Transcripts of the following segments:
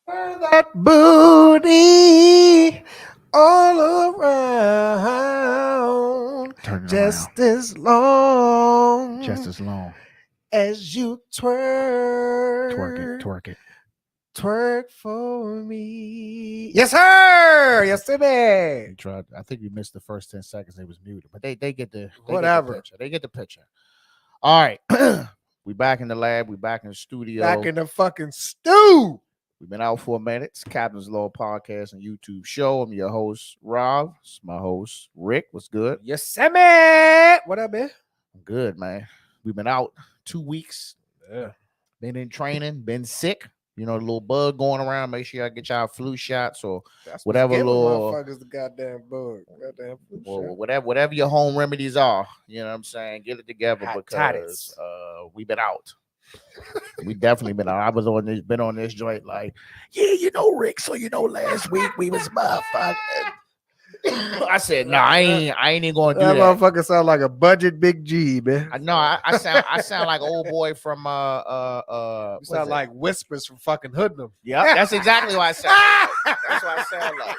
That booty all around, Turn it just around. as long Just as long. as you twerk. Twerk it. Twerk it. Twerk for me. Yes, sir. Yes, sir. You tried. I think you missed the first 10 seconds. They was muted, but they get the Whatever. picture. They get the picture. All right. We back in the lab. We back in the studio. Back in the fucking stew. We've been out for a minute. It's Captain's Law Podcast and YouTube show. I'm your host, Rob. It's my host, Rick. What's good? Yes, sir, man. What up, man? I'm good, man. We've been out 2 weeks. Yeah. Been in training. Been sick. You know, the little bug going around. Make sure y'all get y'all flu shots or That's whatever what's giving little motherfuckers the goddamn bug. Goddamn flu shot. whatever your home remedies are. You know what I'm saying? Get it together because we've been out. We definitely been out. I was been on this joint like, yeah, you know, Rick. So you know, last week we was motherfucking. I said, no, I ain't even gonna do that. That motherfucker sound like a budget Big G, man. I know. I sound like an old boy from You sound like whispers from fucking Hoodlum. Yeah, that's exactly what I sound like. That's what I sound like.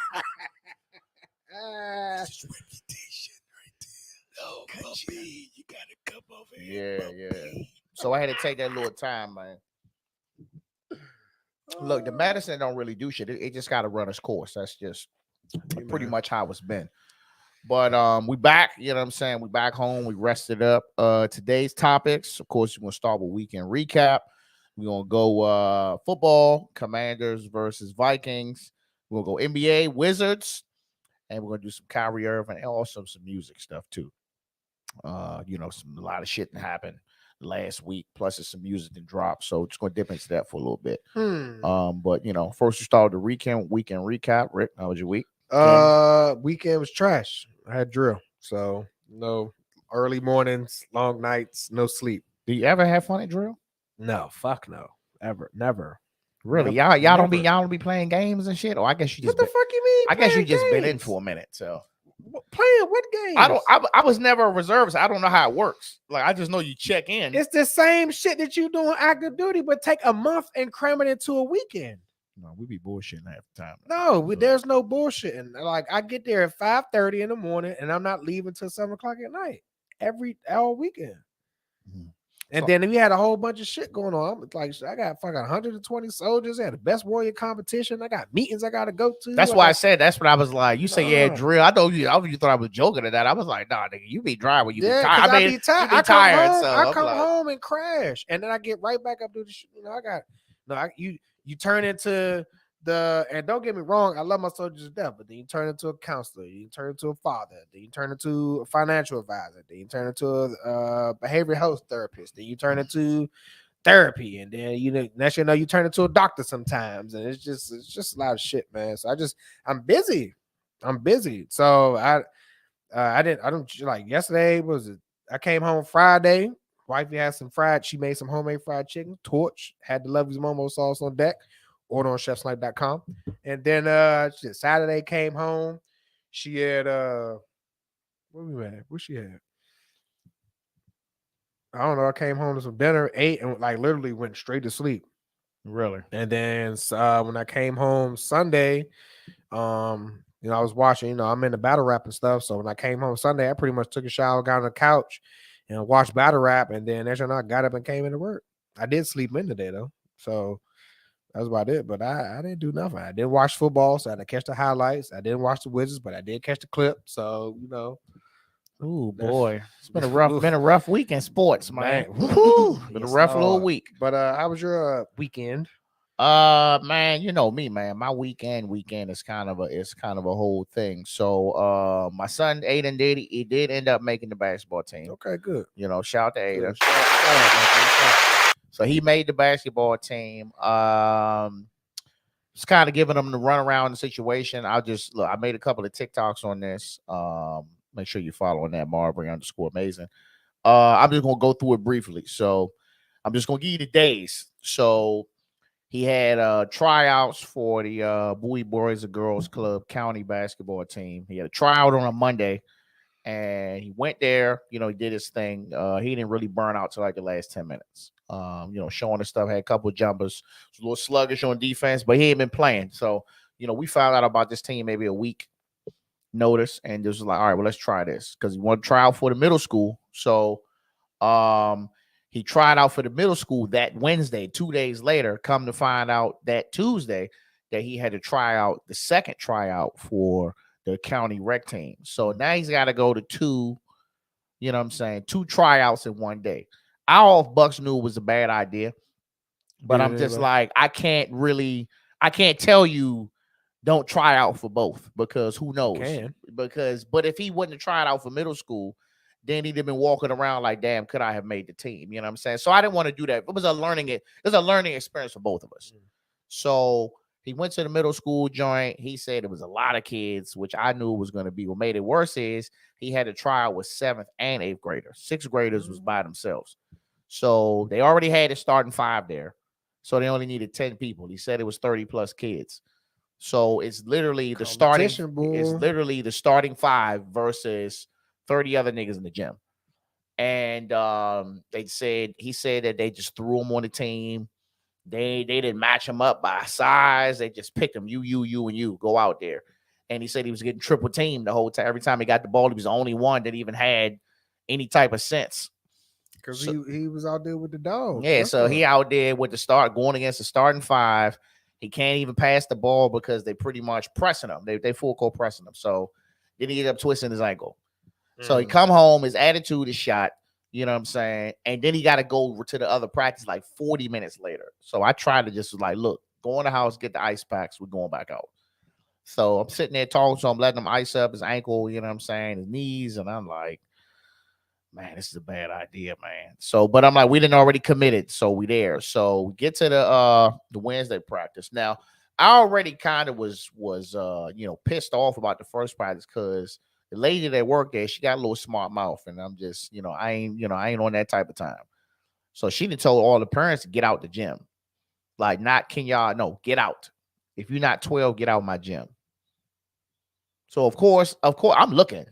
This is reputation right there. No, puppy, you gotta come over here. Yeah. So I had to take that little time, man. Look, the medicine don't really do shit. It just got to run its course. That's just pretty much how it's been. But we back. You know what I'm saying? We back home. We rested up. Today's topics, of course, we're gonna start with weekend recap. We're gonna go football, Commanders versus Vikings. We're gonna go NBA, Wizards, and we're gonna do some Kyrie Irving and also some music stuff too. You know, a lot of shit that happened last week, plus there's some music that dropped. So just gonna dip into that for a little bit. But you know, first we start the weekend recap. Rick, how was your week? Weekend was trash. I had drill, so no early mornings, long nights, no sleep. Do you ever have fun at drill? No, fuck no, ever, never. Really? Never, Y'all don't be playing games and shit. Or I guess you just what the fuck you mean? I guess you just games? been in for a minute. So playing what games? I was never a reservist. I don't know how it works. Like I just know you check in. It's the same shit that you doing active duty, but take a month and cram it into a weekend. No, we be bullshitting half the time. No, there's no bullshitting. Like I get there at 5:30 in the morning, and I'm not leaving till 7 o'clock at night all weekend. Mm-hmm. And then we had a whole bunch of shit going on. It's like I got fucking 120 soldiers. I had the best warrior competition. I got meetings I got to go to. That's why I said. That's what I was like. You say yeah, drill. I know you thought I was joking at that. I was like, nah, nigga, you be dry when you be tired. I be tired. You be tired. I come home and crash, and then I get right back up to the shit. You know, you turn into and don't get me wrong, I love my soldiers to death, but then you turn into a counselor, you turn into a father, then you turn into a financial advisor, then you turn into a behavioral health therapist, then you turn into therapy, and then next you turn into a doctor sometimes, and it's just a lot of shit, man. So I'm busy. So I don't like yesterday I came home Friday. Wifey had she made some homemade fried chicken, torch, had the Lovey's Momo sauce on deck. Order on chefsnipe.com. And then Saturday came home. She had where we at? Where she had? I don't know. I came home to some dinner, ate, and like literally went straight to sleep. Really? And then when I came home Sunday, I was watching, I'm in the battle rap and stuff. So when I came home Sunday, I pretty much took a shower, got on the couch, and watched battle rap. And then as you know, I got up and came into work. I did sleep in today though. So that's about it, but I didn't do nothing. I didn't watch football, so I had to catch the highlights. I didn't watch the Wizards, but I did catch the clip. So ooh boy, it's been a rough week in sports, man. Been a rough little week. But how was your weekend? Man, you know me, man. My weekend is kind of a whole thing. So my son Aiden did end up making the basketball team. Okay, good. Shout out to Aiden. So he made the basketball team. Just kind of giving them the run around the situation. I made a couple of TikToks on this. Make sure you follow on that Marbury _amazing. I'm just gonna go through it briefly. So I'm just gonna give you the days. So he had tryouts for the Bowie Boys and Girls Club County basketball team. He had a tryout on a Monday, and he went there. You know, he did his thing. He didn't really burn out till like the last 10 minutes. You know, showing his stuff, had a couple of jumpers. Was a little sluggish on defense, but he ain't been playing. So, you know, we found out about this team maybe a week notice, and just was like, all right, well, let's try this because he wanted to try out for the middle school. So, he tried out for the middle school that Wednesday. 2 days later, come to find out that Tuesday that he had to try out the second tryout for the county rec team. So now he's got to go to two, you know what I'm saying, two tryouts in one day. Our Bucks knew it was a bad idea, but I'm just like, I can't tell you don't try out for both because who knows? But if he wouldn't have tried out for middle school, then he'd have been walking around like, damn, could I have made the team? You know what I'm saying? So I didn't want to do that. It was a learning experience for both of us. So he went to the middle school joint. He said it was a lot of kids, which I knew was going to be. What made it worse is he had to try out with 7th and 8th graders. 6th graders was by themselves. So they already had a starting 5 there. So they only needed 10 people. He said it was 30 plus kids. So it's literally the starting 5 versus 30 other niggas in the gym. And he said that they just threw him on the team. They didn't match him up by size. They just picked him. You, and you go out there. And he said he was getting triple teamed the whole time. Every time he got the ball, he was the only one that even had any type of sense. Because he was out there with the dogs. Yeah, so he out there with the going against the starting 5. He can't even pass the ball because they pretty much pressing him. They full court pressing him. So then he ended up twisting his ankle. So he come home, his attitude is shot, you know what I'm saying? And then he got to go to the other practice like 40 minutes later. So I tried to just like, look, go in the house, get the ice packs. We're going back out. So I'm sitting there talking to him, letting him ice up his ankle, you know what I'm saying, his knees. And I'm like, man, this is a bad idea, man. So, but I'm like, we didn't already committed. So we there. So we get to the Wednesday practice. Now, I already kind of was pissed off about the first practice because the lady that worked there, she got a little smart mouth, and I'm just, I ain't on that type of time. So she done told all the parents to get out the gym. Like, not can y'all, no, get out. If you're not 12, get out of my gym. So of course, I'm looking.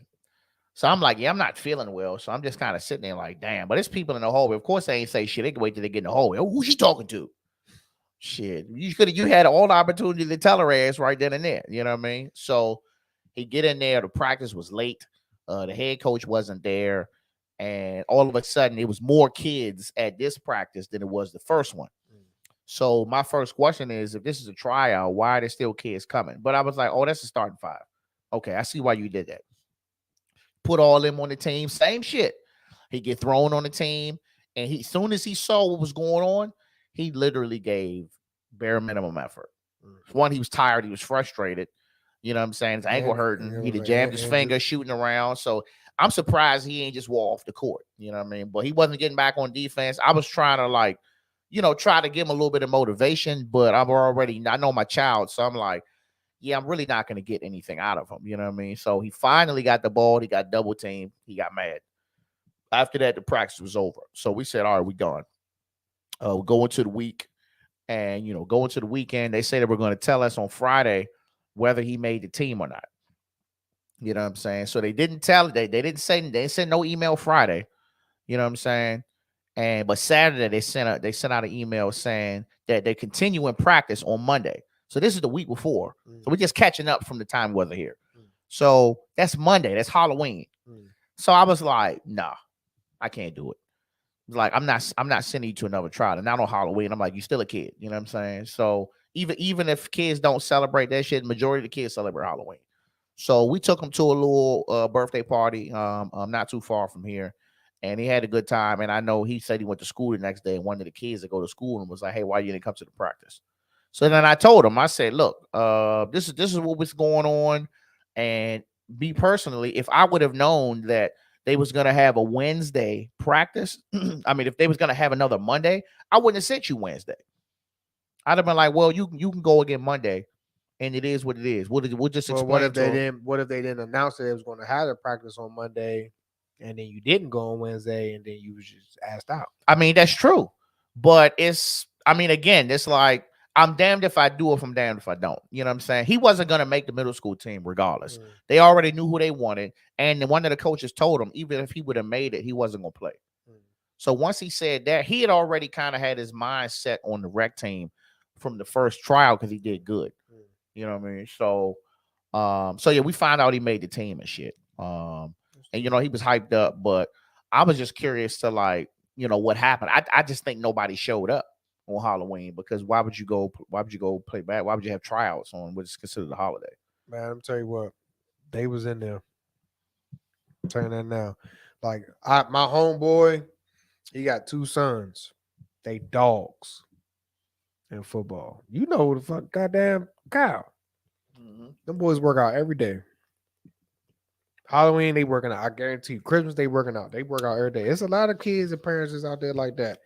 So I'm like, yeah, I'm not feeling well. So I'm just kind of sitting there like, damn. But it's people in the hallway. Of course, they ain't say shit. They can wait till they get in the hallway. Oh, who's she talking to? Shit, you had all the opportunity to tell her ass right then and there. You know what I mean? So he get in there. The practice was late. The head coach wasn't there. And all of a sudden, it was more kids at this practice than it was the first one. So my first question is, if this is a tryout, why are there still kids coming? But I was like, oh, that's the starting 5. Okay, I see why you did that. Put all them on the team. Same shit. He get thrown on the team. And as soon as he saw what was going on, he literally gave bare minimum effort. One, he was tired. He was frustrated. You know what I'm saying? His ankle hurting. He jammed his finger shooting around. So I'm surprised he ain't just walk off the court. You know what I mean? But he wasn't getting back on defense. I was trying to try to give him a little bit of motivation, but I know my child. So I'm like, yeah, I'm really not going to get anything out of him. You know what I mean? So he finally got the ball. He got double teamed. He got mad. After that, the practice was over. So we said, all right, we done. We're going to the week. And, going to the weekend, they say that we're going to tell us on Friday whether he made the team or not. You know what I'm saying? So they didn't tell. They didn't send no email Friday. You know what I'm saying? But Saturday they sent out an email saying that they continue in practice on Monday. So this is the week before. So we're just catching up from the time we wasn't here. So that's Monday. That's Halloween. So I was like, nah, I can't do it. Like, I'm not sending you to another trial. And not on Halloween. I'm like, you still a kid. You know what I'm saying? So even if kids don't celebrate that shit, majority of the kids celebrate Halloween. So we took him to a little birthday party, not too far from here. And he had a good time. And I know he said he went to school the next day. And one of the kids that go to school and was like, hey, why you didn't come to the practice? So then I told him, I said, look, this is what was going on. And me personally, if I would have known that they was going to have a Wednesday practice, I mean, if they was going to have another Monday, I wouldn't have sent you Wednesday. I'd have been like, well, you can go again Monday. And it is what it is. We'll just explain. What if they didn't announce that they was going to have a practice on Monday, and then you didn't go on Wednesday, and then you was just asked out? I mean, that's true, but again, it's like I'm damned if I do, if I'm damned if I don't. You know what I'm saying? He wasn't gonna make the middle school team regardless. Mm. They already knew who they wanted, and one of the coaches told him even if he would have made it, he wasn't gonna play. Mm. So once he said that, he had already kind of had his mind set on the rec team from the first trial because he did good. Mm. You know what I mean? So yeah, we found out he made the team and shit. And you know, he was hyped up, but I was just curious to like, you know, what happened. I just think nobody showed up on Halloween because why would you go play bad? Why would you have tryouts on what is considered a holiday? Man, I'm tell you what, they was in there. I'm telling you that now. Like my homeboy, he got 2 sons. They dogs in football. You know who the fuck, goddamn Kyle. Them boys work out every day. Halloween, they working out. I guarantee you. Christmas, they working out. They work out every day. It's a lot of kids and parents that's out there like that.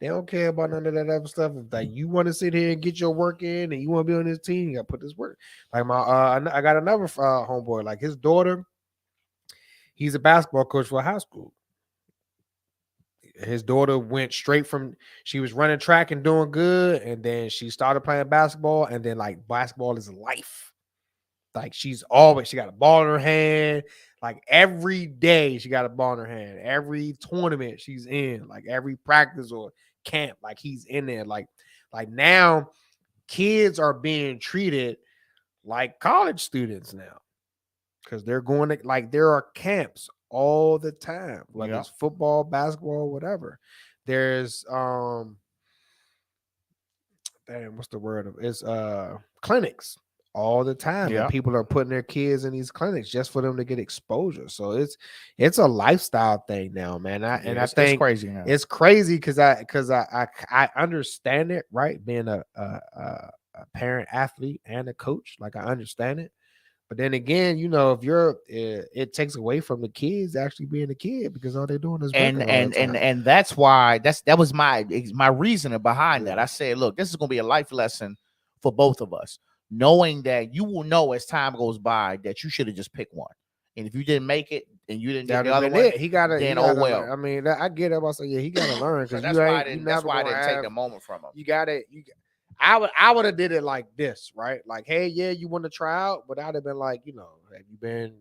They don't care about none of that other stuff. If like you want to sit here and get your work in and you want to be on this team, you got to put this work. Like I got another homeboy. Like his daughter, he's a basketball coach for a high school. His daughter went straight from she was running track and doing good, and then she started playing basketball, and then like basketball is life. Like she got a ball in her hand. Like every day she got a ball in her hand. Every tournament she's in, like every practice or camp, like he's in there. Like now kids are being treated like college students now. Because they're going to like there are camps all the time, whether it's football, basketball, whatever. There's what's the word of it's clinics all the time, and people are putting their kids in these clinics just for them to get exposure. So it's a lifestyle thing now, man. I think it's crazy now. It's crazy because I understand it, right? Being a parent athlete and a coach, like I understand it. But then again, you know, if it takes away from the kids actually being a kid because all they're doing is and that's why that was my reasoning behind that. I said, look, this is gonna be a life lesson for both of us, knowing that you will know as time goes by that you should have just picked one, and if you didn't make it and you didn't get the other one, he gotta. Then oh well. I mean, I get it. I say, yeah, he gotta learn because that's why I didn't take the moment from him. You got it. I would have did it like this, right? Like, hey, yeah, you want to try out, but I'd have been like, you know, have you been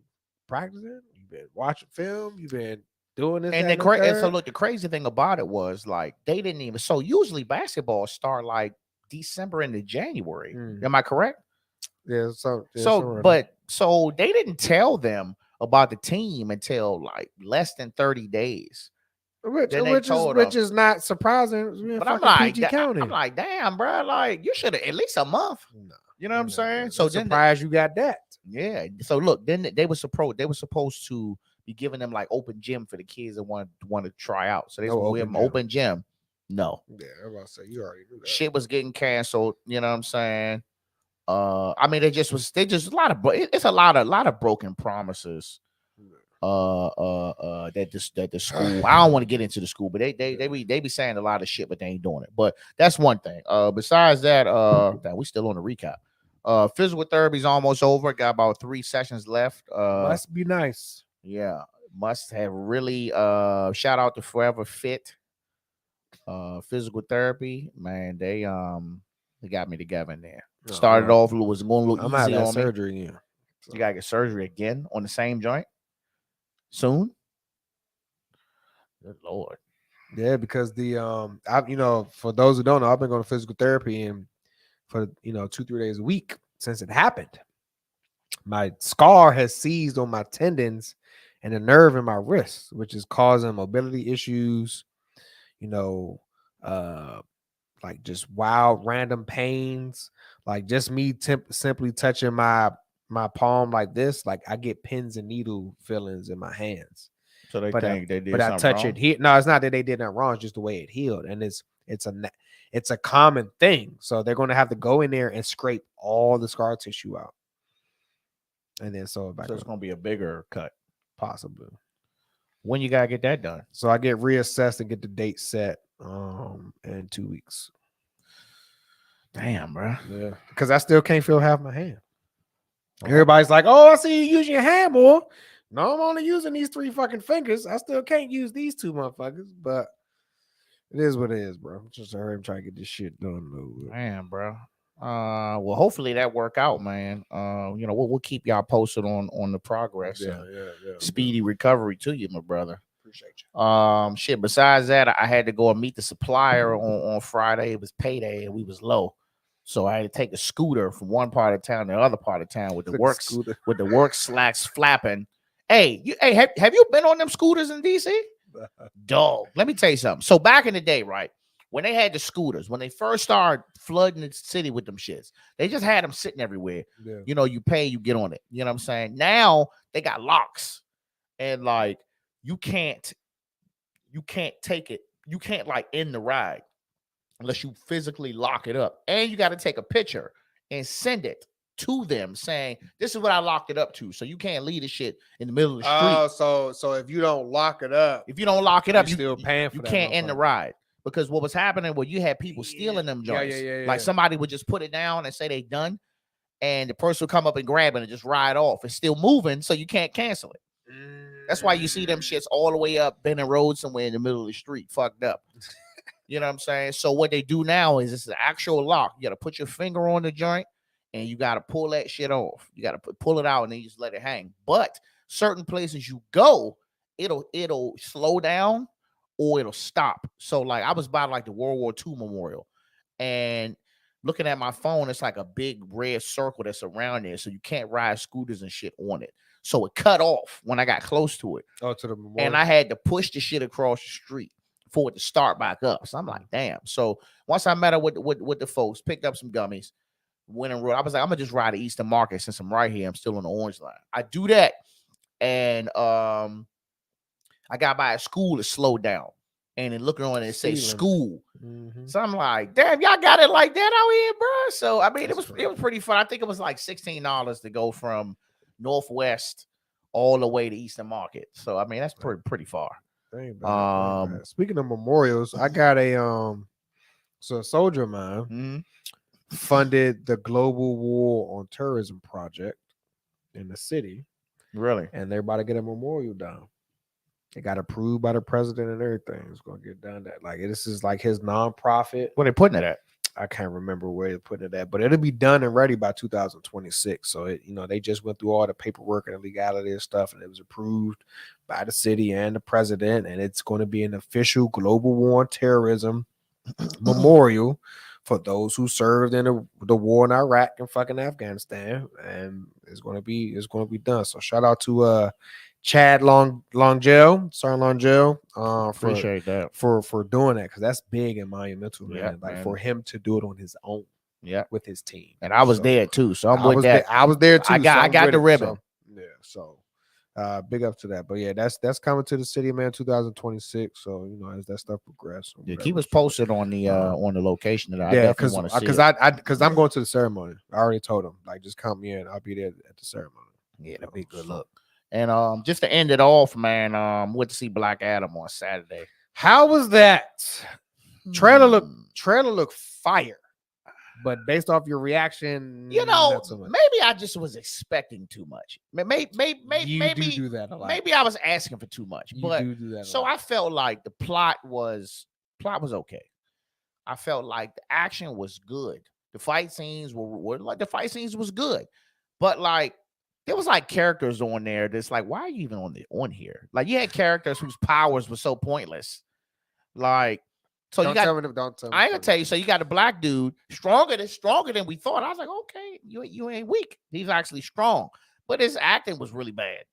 practicing? You've been watching film? You've been doing this? And so look, the crazy thing about it was like they didn't even. So usually basketball start like December into January. Am I correct? Yeah. So they didn't tell them about the team until like less than 30 days. Which is not surprising. But I'm like, damn, bro, like you should have at least a month. No, you know what I'm saying? So surprised you got that. Yeah. So look, then they were supposed to be giving them like open gym for the kids that want to try out. So they give them open gym. No. Yeah, I was about to say you already knew that. Shit was getting canceled. You know what I'm saying? I mean, it's a lot of broken promises. That the school. I don't want to get into the school, but they be saying a lot of shit, but they ain't doing it. But that's one thing. Besides that, we still on the recap. Physical therapy's almost over. Got about 3 sessions left. Must be nice. Yeah, must have really. Shout out to Forever Fit. Physical therapy, man. They got me together in there. Started off, it was going a little easy on surgery me. again. So. You gotta get surgery again on the same joint soon. Good Lord. Yeah, because for those who don't know, I've been going to physical therapy and for 2-3 days a week since it happened. My scar has seized on my tendons and a nerve in my wrist, which is causing mobility issues. Like just wild random pains. Like just me simply touching my palm like this, like I get pins and needle feelings in my hands. So they think they did but something I touch wrong? it here. No, it's not that they did nothing wrong. It's just the way it healed, and it's a common thing. So they're going to have to go in there and scrape all the scar tissue out, and then so it's going to be a bigger cut, possibly. When you gotta get that done? So I get reassessed and get the date set in 2 weeks. Damn, bro. Yeah, because I still can't feel half my hand. Everybody's like, "Oh, I see you using your hand more." No, I'm only using these 3 fucking fingers. I still can't use these 2 motherfuckers, but it is what it is, bro. Just hurry and try to get this shit done. Man, bro. Well, hopefully that work out, man. We'll keep y'all posted on the progress. Yeah. Speedy recovery to you, my brother. Appreciate you. Shit. Besides that, I had to go and meet the supplier on Friday. It was payday and we was low, so I had to take a scooter from one part of town to the other part of town with the work slacks flapping. Hey, have you been on them scooters in DC? Dog, let me tell you something. So back in the day, right, when they had the scooters, when they first started flooding the city with them shits, they just had them sitting everywhere. Yeah. You pay, you get on it. You know what I'm saying? Now they got locks, and like you can't take it. You can't like end the ride unless you physically lock it up, and you got to take a picture and send it to them saying this is what I locked it up to. So you can't leave the shit in the middle of the street. So if you don't lock it up, you still paying for you that. Can't end the ride. Because what was happening was you had people stealing them joints. Like somebody would just put it down and say they done, and the person would come up and grab it and just ride off. It's still moving, so you can't cancel it. That's why you see them shits all the way up Benning Road somewhere in the middle of the street, fucked up. You know what I'm saying? So what they do now is it's an actual lock. You got to put your finger on the joint, and you got to pull that shit off. You got to pull it out, and then you just let it hang. But certain places you go, it'll slow down or it'll stop. So like I was by like the World War II Memorial, and looking at my phone, it's like a big red circle that's around there, so you can't ride scooters and shit on it. So it cut off when I got close to it. Oh, to the memorial. And I had to push the shit across the street for it to start back up. So I'm like, damn. So once I met up with the folks, picked up some gummies, went and rode. I was like, I'm gonna just ride to Eastern Market since I'm right here. I'm still on the orange line. I do that, and I got by a school to slow down, and then looking on it, it says school. Mm-hmm. So I'm like, damn, y'all got it like that out here, bro. So I mean, it was pretty fun. I think it was like $16 to go from Northwest all the way to Eastern Market. So I mean, that's pretty far. Speaking of memorials, I got a soldier of mine funded the Global War on Terrorism project in the city. Really? And they're about to get a memorial down. It got approved by the president and everything. It's gonna get done. That like this is like his nonprofit. Where they putting it at? I can't remember where they're putting it at, but it'll be done and ready by 2026. So they just went through all the paperwork and the legality and stuff, and it was approved by the city and the president, and it's going to be an official Global War on Terrorism memorial for those who served in the war in Iraq and fucking Afghanistan, and it's going to be done. So shout out to Chad Longell, appreciate that for doing that, because that's big and monumental, man. Man. For him to do it on his own, with his team. And I was there too, so I'm with that. I was there too. I got the ribbon. So big up to that. But yeah, that's coming to the city, man, 2026. So as that stuff progresses. Yeah, keep us posted on the location that I definitely want to see. Because I'm going to the ceremony. I already told him, like, just count me in. I'll be there at the ceremony. Yeah, that'd be a good look. And just to end it off, man, went to see Black Adam on Saturday. How was that? Trailer look fire. But based off your reaction, not so much. Maybe I just was expecting too much. Maybe do that a lot. Maybe I was asking for too much. You do that. So I felt like the plot was okay. I felt like the action was good. The fight scenes was good, but like there was like characters on there that's like, why are you even on here? Like you had characters whose powers were so pointless. Like. So don't tell me. I ain't gonna tell you. So you got a black dude stronger than we thought. I was like, okay, you ain't weak. He's actually strong, but his acting was really bad.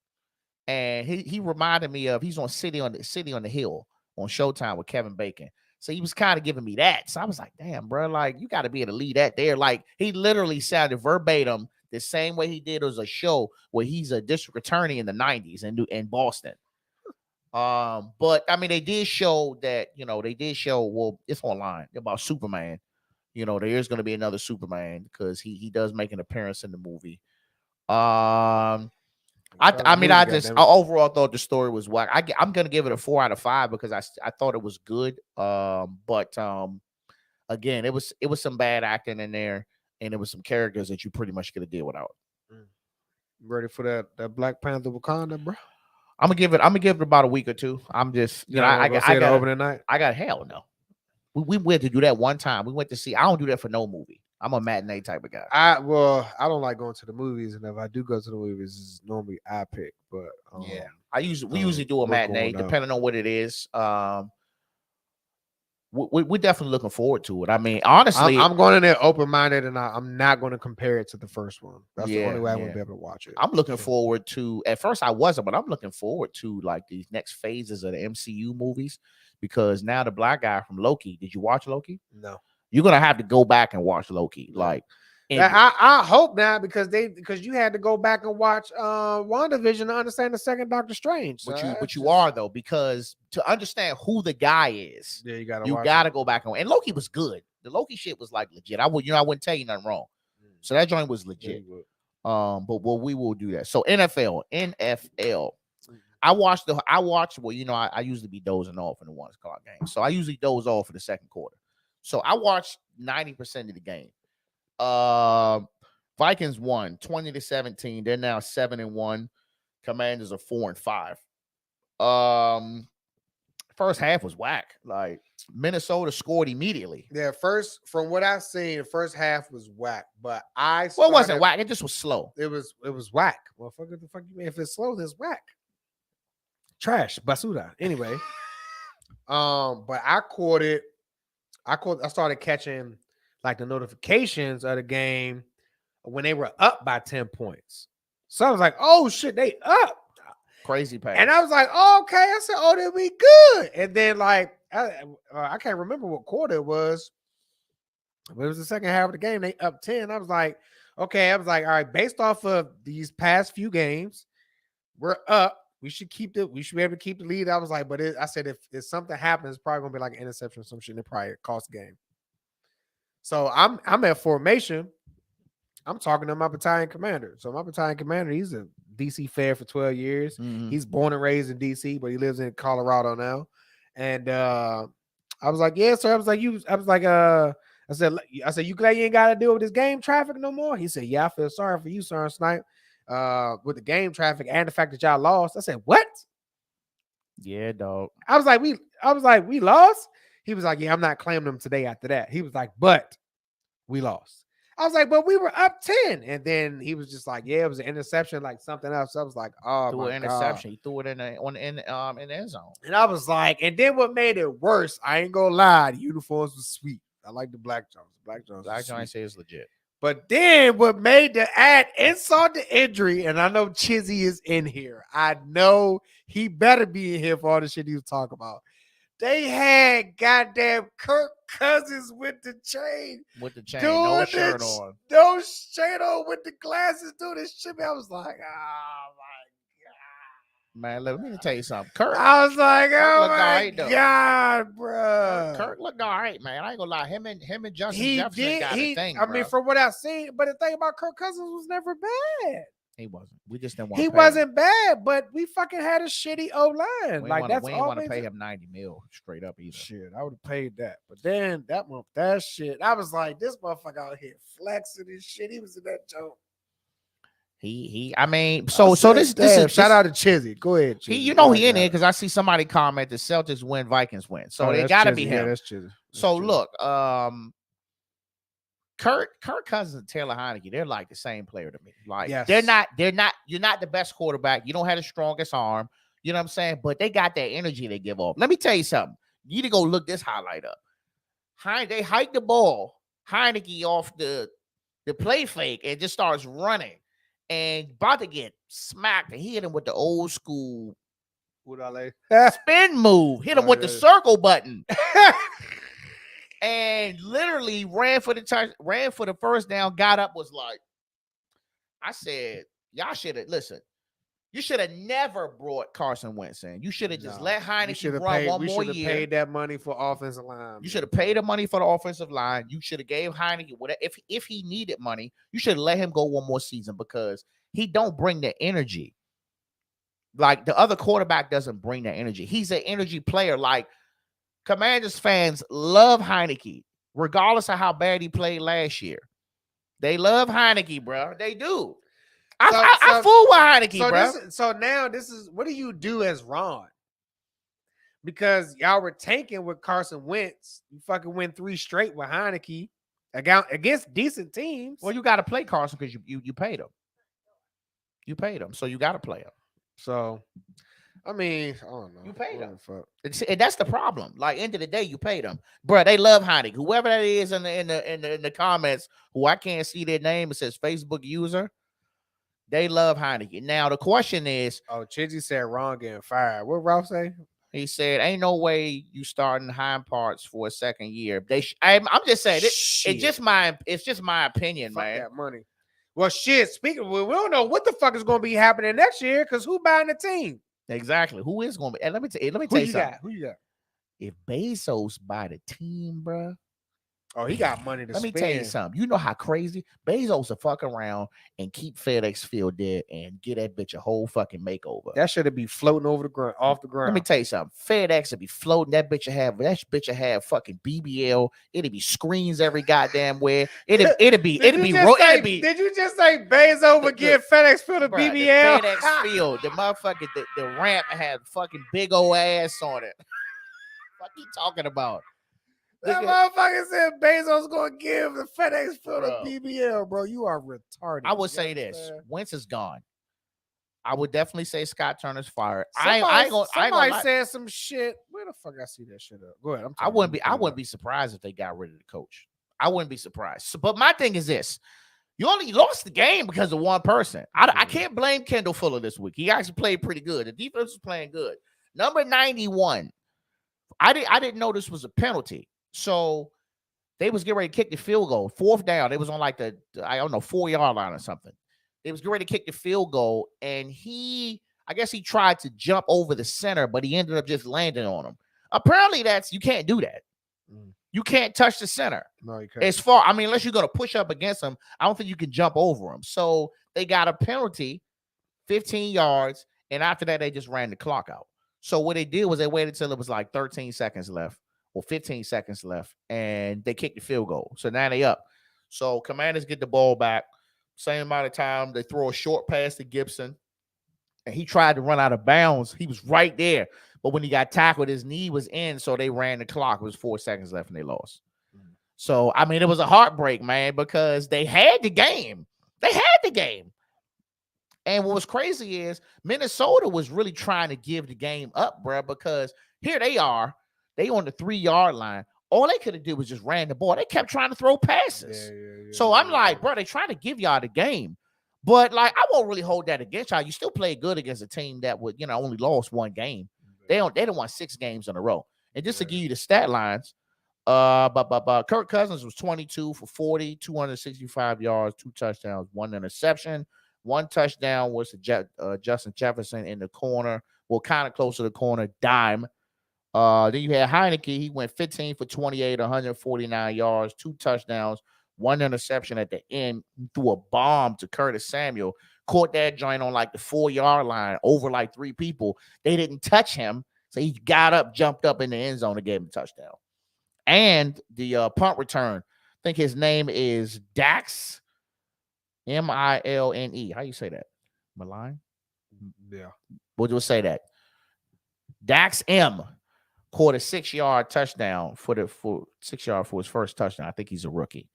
And he reminded me of he's on City on the Hill on Showtime with Kevin Bacon. So he was kind of giving me that. So I was like, damn, bro, like you got to be able to lead that there. Like he literally sounded verbatim the same way he did as a show where he's a district attorney in the 90s in Boston. But I mean, they did show well, it's online about Superman. There is going to be another Superman because he does make an appearance in the movie. I overall thought the story was whack. I'm going to give it a 4 out of 5 because I thought it was good. But again, it was some bad acting in there, and there was some characters that you pretty much could have did without. Ready for that Black Panther Wakanda, bro? I'm gonna give it about a week or two. I'm just, I got opening night. I got hell no. We went to do that one time. We went to see. I don't do that for no movie. I'm a matinee type of guy. I don't like going to the movies, and if I do go to the movies, it's normally I pick. But Yeah, we usually do a we're matinee going out. depending on what it is. We're definitely looking forward to it. I mean, honestly, I'm going in there open minded, and I'm not going to compare it to the first one. That's the Yeah, only way I'm yeah. going to be able to watch it. I'm looking forward to. At first, I wasn't, but I'm looking forward to like these next phases of the MCU movies because now the black guy from Loki. Did you watch Loki? No. You're gonna have to go back and watch Loki. Yeah. Like, I hope not because you had to go back and watch WandaVision to understand the second Doctor Strange. But you are though, because to understand who the guy is, yeah, you gotta go back and Loki was good. The Loki shit was like legit. I wouldn't tell you nothing wrong. So that joint was legit. But we will do that. So NFL. I usually be dozing off in the 1 o'clock game. So I usually doze off for the second quarter. So I watched 90% of the game. Vikings won 20-17. They're now 7-1. Commanders are 4-5. First half was whack. Like Minnesota scored immediately. Yeah, from what I've seen, the first half was whack. But it wasn't whack. It just was slow. It was whack. Well, the fuck you mean? If it's slow, then it's whack. Trash, basura. Anyway, but I started catching like the notifications of the game when they were up by 10 points. So I was like, oh shit, they up. Crazy pass. And I was like, oh, okay. I said, oh, then we good. And then like I can't remember what quarter it was. But it was the second half of the game. They up 10. I was like, okay. I was like, all right, based off of these past few games, we're up. We should be able to keep the lead. I was like, but I said if something happens, it's probably gonna be like an interception or some shit, and it probably cost the game. So I'm at formation. I'm talking to my battalion commander. So my battalion commander, he's a DC fair for 12 years. Mm-hmm. He's born and raised in DC, but he lives in Colorado now. And I was like, yeah, sir. I said, you glad you ain't got to deal with this game traffic no more? He said, yeah, I feel sorry for you, sir, Snipe. With the game traffic and the fact that y'all lost. I said, what? Yeah, dog. I was like, we lost? He was like, yeah, I'm not claiming them today after that. He was like, but we lost. I was like, but we were up 10. And then he was just like, yeah, it was an interception, like something else. I was like, oh, my interception. God. He threw it in the end zone. And I was like, and then what made it worse, I ain't gonna lie, the uniforms was sweet. I like the Black Jones. Black Jones say it's legit. But then what made the add insult to injury, and I know Chizzy is in here. I know he better be in here for all the shit he was talking about. They had goddamn Kirk Cousins with the chain. No shirt on. No shirt on with the glasses doing this shit. I was like, oh my God. Man, let me tell you something. Kirk. I was like, oh my God, bro. Kirk looked all right, man. I ain't gonna lie. Him and Justin Jefferson got a thing. I mean, from what I've seen, but the thing about Kirk Cousins was never bad. He wasn't. We just didn't want. He wasn't bad, but we fucking had a shitty O line. Like that's all. We didn't want to pay him $90 million straight up either. Shit, I would have paid that. But then that shit, I was like, this motherfucker out here flexing and shit. He was in that joke. I mean, so this is shout out to Chizzy. Go ahead, Chizzy. He in there because I see somebody comment the Celtics win, Vikings win. So they gotta be him. Yeah, that's Chizzy. So look, Kirk Cousins and Taylor Heineke, they're like the same player to me. Like they're not, you're not the best quarterback. You don't have the strongest arm. You know what I'm saying? But they got that energy they give off. Let me tell you something. You need to go look this highlight up. They hike the ball, Heineke off the play fake and just starts running and about to get smacked. And he hit him with the old school spin move. Hit him with the circle button. And literally ran for the first down, got up, was like, I said, y'all should have, listen, you should have never brought Carson Wentz in. You should have just let Heineke run one more year. We should have paid that money for offensive line. You should have paid the money for the offensive line. You should have gave Heineke whatever. If he needed money, you should have let him go one more season because he don't bring the energy. Like the other quarterback doesn't bring that energy. He's an energy player. Like, Commanders fans love Heineke, regardless of how bad he played last year. They love Heineke, bro. They do. I fool with Heineke, bro. So now this is, what do you do as Ron? Because y'all were tanking with Carson Wentz. You fucking win 3 straight with Heineke. against decent teams. Well, you got to play Carson because you paid him. You paid him, so you got to play him. So, I mean, I don't know. You paid him. Fuck. And that's the problem. Like, end of the day, you paid them, bro. They love Heineken. Whoever that is in the comments, who I can't see their name, it says Facebook user. They love Heineken. Now the question is, oh, Chizzy said Ron getting fired. What Ralph say? He said, "Ain't no way you starting Hind Parts for a second year." I'm just saying it's just my opinion, fuck man. That money. Well, shit. Speaking, we don't know what the fuck is going to be happening next year because who buying the team? Exactly. Who is going to be? And let me tell you something. Who you got? If Bezos buy the team, bro. Oh, he got money to spend. Let me tell you something. You know how crazy Bezos will fuck around and keep FedEx Field dead and get that bitch a whole fucking makeover. That should be floating over the ground, off the ground. Let me tell you something. FedEx would be floating. That bitch will have fucking BBL. It'll be screens every goddamn where. It'll be. Did you just say Bezos would give FedEx Field a BBL? The FedEx Field. The motherfucker. The ramp had fucking big old ass on it. What you talking about? That motherfucker said Bezos gonna give the FedEx Field a BBL, bro. You are retarded. I would say this: Wentz is gone. I would definitely say Scott Turner's fired. Somebody said some shit. Where the fuck I see that shit up? Go ahead. I wouldn't be surprised if they got rid of the coach. I wouldn't be surprised. So, but my thing is this: you only lost the game because of one person. I can't blame Kendall Fuller this week. He actually played pretty good. The defense was playing good. Number 91. I didn't know this was a penalty. So they was getting ready to kick the field goal. 4th down. They was on like the 4-yard line or something. They was getting ready to kick the field goal. And I guess he tried to jump over the center, but he ended up just landing on him. Apparently you can't do that. You can't touch the center. No, you can't. Unless you're going to push up against him, I don't think you can jump over him. So they got a penalty, 15 yards. And after that, they just ran the clock out. So what they did was they waited until it was like 13 seconds left. Or 15 seconds left, and they kicked the field goal. So now they up. So Commanders get the ball back. Same amount of time. They throw a short pass to Gibson, and he tried to run out of bounds. He was right there. But when he got tackled, his knee was in, so they ran the clock. It was 4 seconds left, and they lost. So, it was a heartbreak, man, because they had the game. And what was crazy is Minnesota was really trying to give the game up, bro, because here they are. They on the 3-yard line. All they could have did was just ran the ball. They kept trying to throw passes. So I'm like, bro, they trying to give y'all the game. But I won't really hold that against y'all. You still play good against a team that would, only lost 1 game. They don't won 6 games in a row. And just to give you the stat lines, Kirk Cousins was 22 for 40, 265 yards, 2 touchdowns, 1 interception. 1 touchdown was to Justin Jefferson in the corner. Well, kind of close to the corner, dime. Then you had Heineke. He went 15 for 28, 149 yards, 2 touchdowns, 1 interception at the end. He threw a bomb to Curtis Samuel. Caught that joint on like the 4-yard line over like 3 people. They didn't touch him. So he got up, jumped up in the end zone and gave him a touchdown. And the punt return, I think his name is Dax, Milne. How you say that? Malign? Yeah. We'll just say that. Dax M. Caught a 6-yard touchdown for 6-yard for his first touchdown. I think he's a rookie.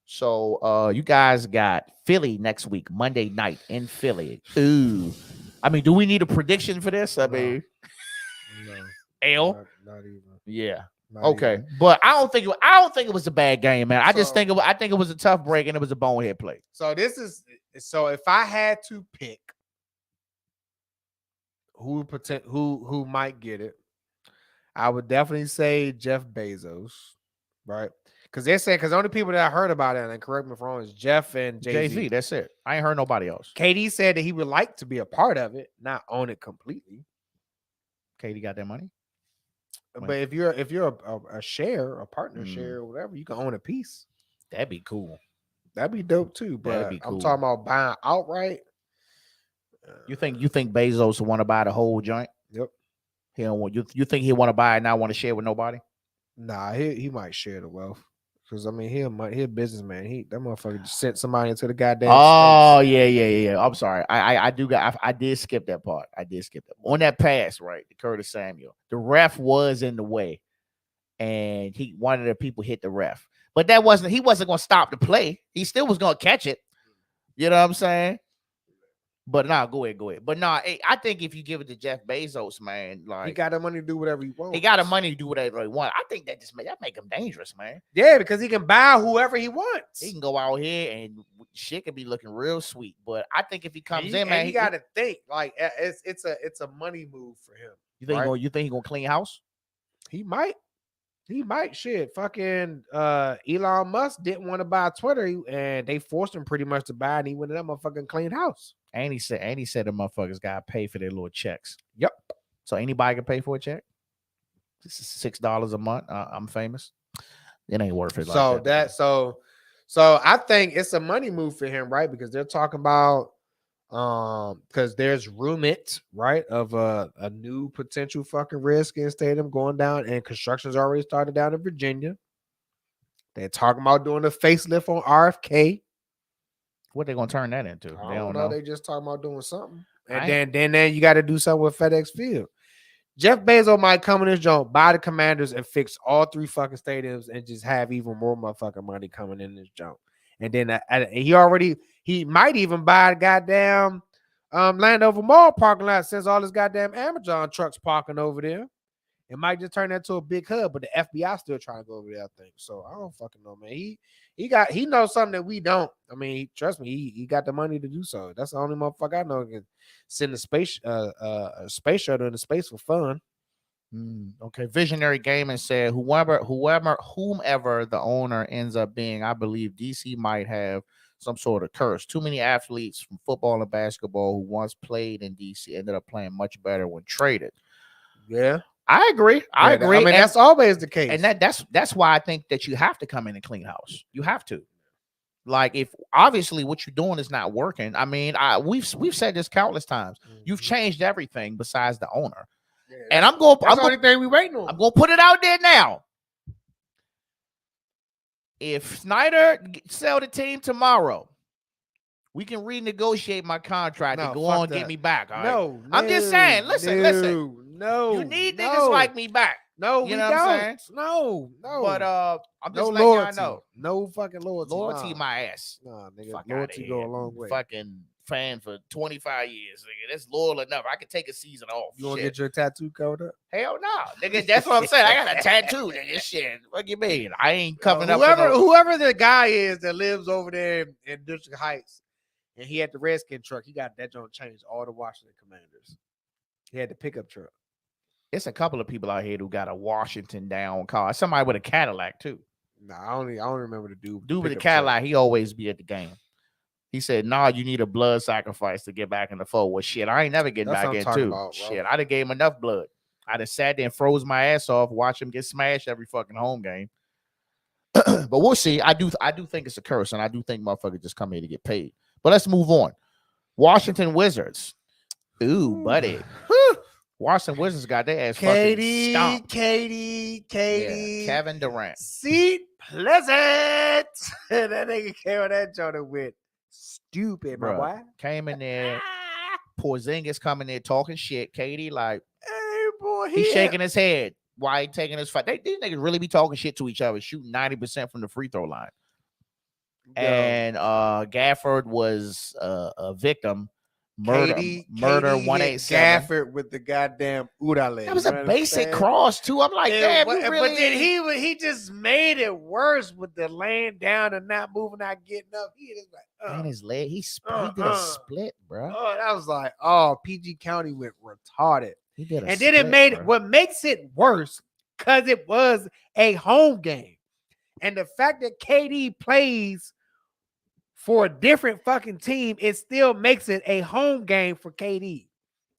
So you guys got Philly next week, Monday night in Philly. Ooh. Do we need a prediction for this? No. L? Not even. Yeah. Not okay. even. But I don't think it was a bad game, man. I think it was a tough break and it was a bonehead play. So if I had to pick who might get it, I would definitely say Jeff Bezos, right? Because the only people that I heard about it, and correct me if I'm wrong, is Jeff and Jay-Z. That's it. I ain't heard nobody else. KD said that he would like to be a part of it, not own it completely. KD got that money? But if you're a share, a partner share, or whatever, you can own a piece. That'd be cool. That'd be dope too. But That'd be cool. I'm talking about buying outright. You think Bezos will want to buy the whole joint? Yep. He don't want you think he want to buy it and not want to share with nobody? Nah, he might share the wealth. Because he a businessman. That motherfucker just sent somebody into the goddamn space. Yeah. I'm sorry. I did skip that part. On that pass, right? The Curtis Samuel. The ref was in the way. And one of the people hit the ref. But he wasn't going to stop the play. He still was going to catch it. You know what I'm saying? But nah, go ahead. But nah, I think if you give it to Jeff Bezos, man, like he got the money to do whatever he wants. He got the money to do whatever he wants. I think that make him dangerous, man. Yeah, because he can buy whoever he wants. He can go out here and shit could be looking real sweet. But I think if he comes in, man, he got to think like it's a money move for him. You think he gonna clean house? He might. Shit. Fucking Elon Musk didn't want to buy Twitter, and they forced him pretty much to buy, and he went to that motherfucking clean house. And he said the motherfuckers gotta pay for their little checks. Yep. So anybody can pay for a check. This is $6 a month. I'm famous. It ain't worth it. So I think it's a money move for him, right? Because they're talking about because there's rumors, right, of a new potential fucking Redskins stadium going down, and construction's already started down in Virginia. They're talking about doing a facelift on RFK. What they gonna turn that into? I don't know. They just talking about doing something, and then you got to do something with FedEx Field. Jeff Bezos might come in this joint, buy the Commanders, and fix all 3 fucking stadiums, and just have even more motherfucking money coming in this joint. And then he might even buy the goddamn Landover Mall parking lot, since all his goddamn Amazon trucks parking over there. It might just turn that to a big hub, but the FBI still trying to go over there, I think. So I don't fucking know, man. He knows something that we don't. I mean, trust me, he got the money to do so. That's the only motherfucker I know can send a space shuttle into space for fun. Okay, Visionary Gaming said whomever the owner ends up being, I believe DC might have some sort of curse. Too many athletes from football and basketball who once played in DC ended up playing much better when traded. Yeah. I agree. I agree. I mean, that's always the case. And that's why I think that you have to come in and clean house. You have to. Like, if obviously what you're doing is not working. I mean, we've said this countless times. Mm-hmm. You've changed everything besides the owner. Yeah, and I'm going. That's the only thing we waiting on. I'm going to put it out there now. If Snyder sell the team tomorrow, we can renegotiate my contract and go on and get me back. All right? No, I'm just saying. Listen. No, you need niggas like me back. No, you know we what don't. I'm saying? No. But I'm just letting y'all know. No fucking loyalty. Loyalty, my ass. Nah, nigga. Loyalty go a long way. Fucking fan for 25 years, nigga. That's loyal enough. I could take a season off. You want to get your tattoo covered up? Hell no, nigga. That's what I'm saying. I got a tattoo, nigga. Shit. What you mean? I ain't coming up. Whoever the guy is that lives over there in District Heights, and he had the Redskin truck, he got that joint changed. All the Washington Commanders. He had the pickup truck. It's a couple of people out here who got a Washington down car. Somebody with a Cadillac too. Nah, I don't remember the dude. Dude with the Cadillac, he always be at the game. He said, "Nah, you need a blood sacrifice to get back in the fold." Well, shit, I ain't never getting back in too. Shit, I'd have gave him enough blood. I'd have sat there and froze my ass off, watch him get smashed every fucking home game. But we'll see. I do think it's a curse, and I do think motherfuckers just come here to get paid. But let's move on. Washington Wizards. Ooh, buddy. Washington Wizards got their ass fucking stomped. Katie. Yeah, Kevin Durant. Seat pleasant. That nigga came on that Jordan with stupid, my boy. Came in there. Porzingis coming there talking shit. Katie, like, hey, boy. He's shaking his head. Why he taking his fight? These niggas really be talking shit to each other, shooting 90% from the free throw line. And Gafford was a victim. Murder 187. Gafford with the goddamn Udale. That was a basic cross too. I'm like, damn, but then he just made it worse with the laying down and not moving, not getting up. He just like, and his leg, he did a split, bro. Oh, that was like, PG County went retarded. He did, and then it made it. What makes it worse because it was a home game, and the fact that KD plays for a different fucking team, it still makes it a home game for KD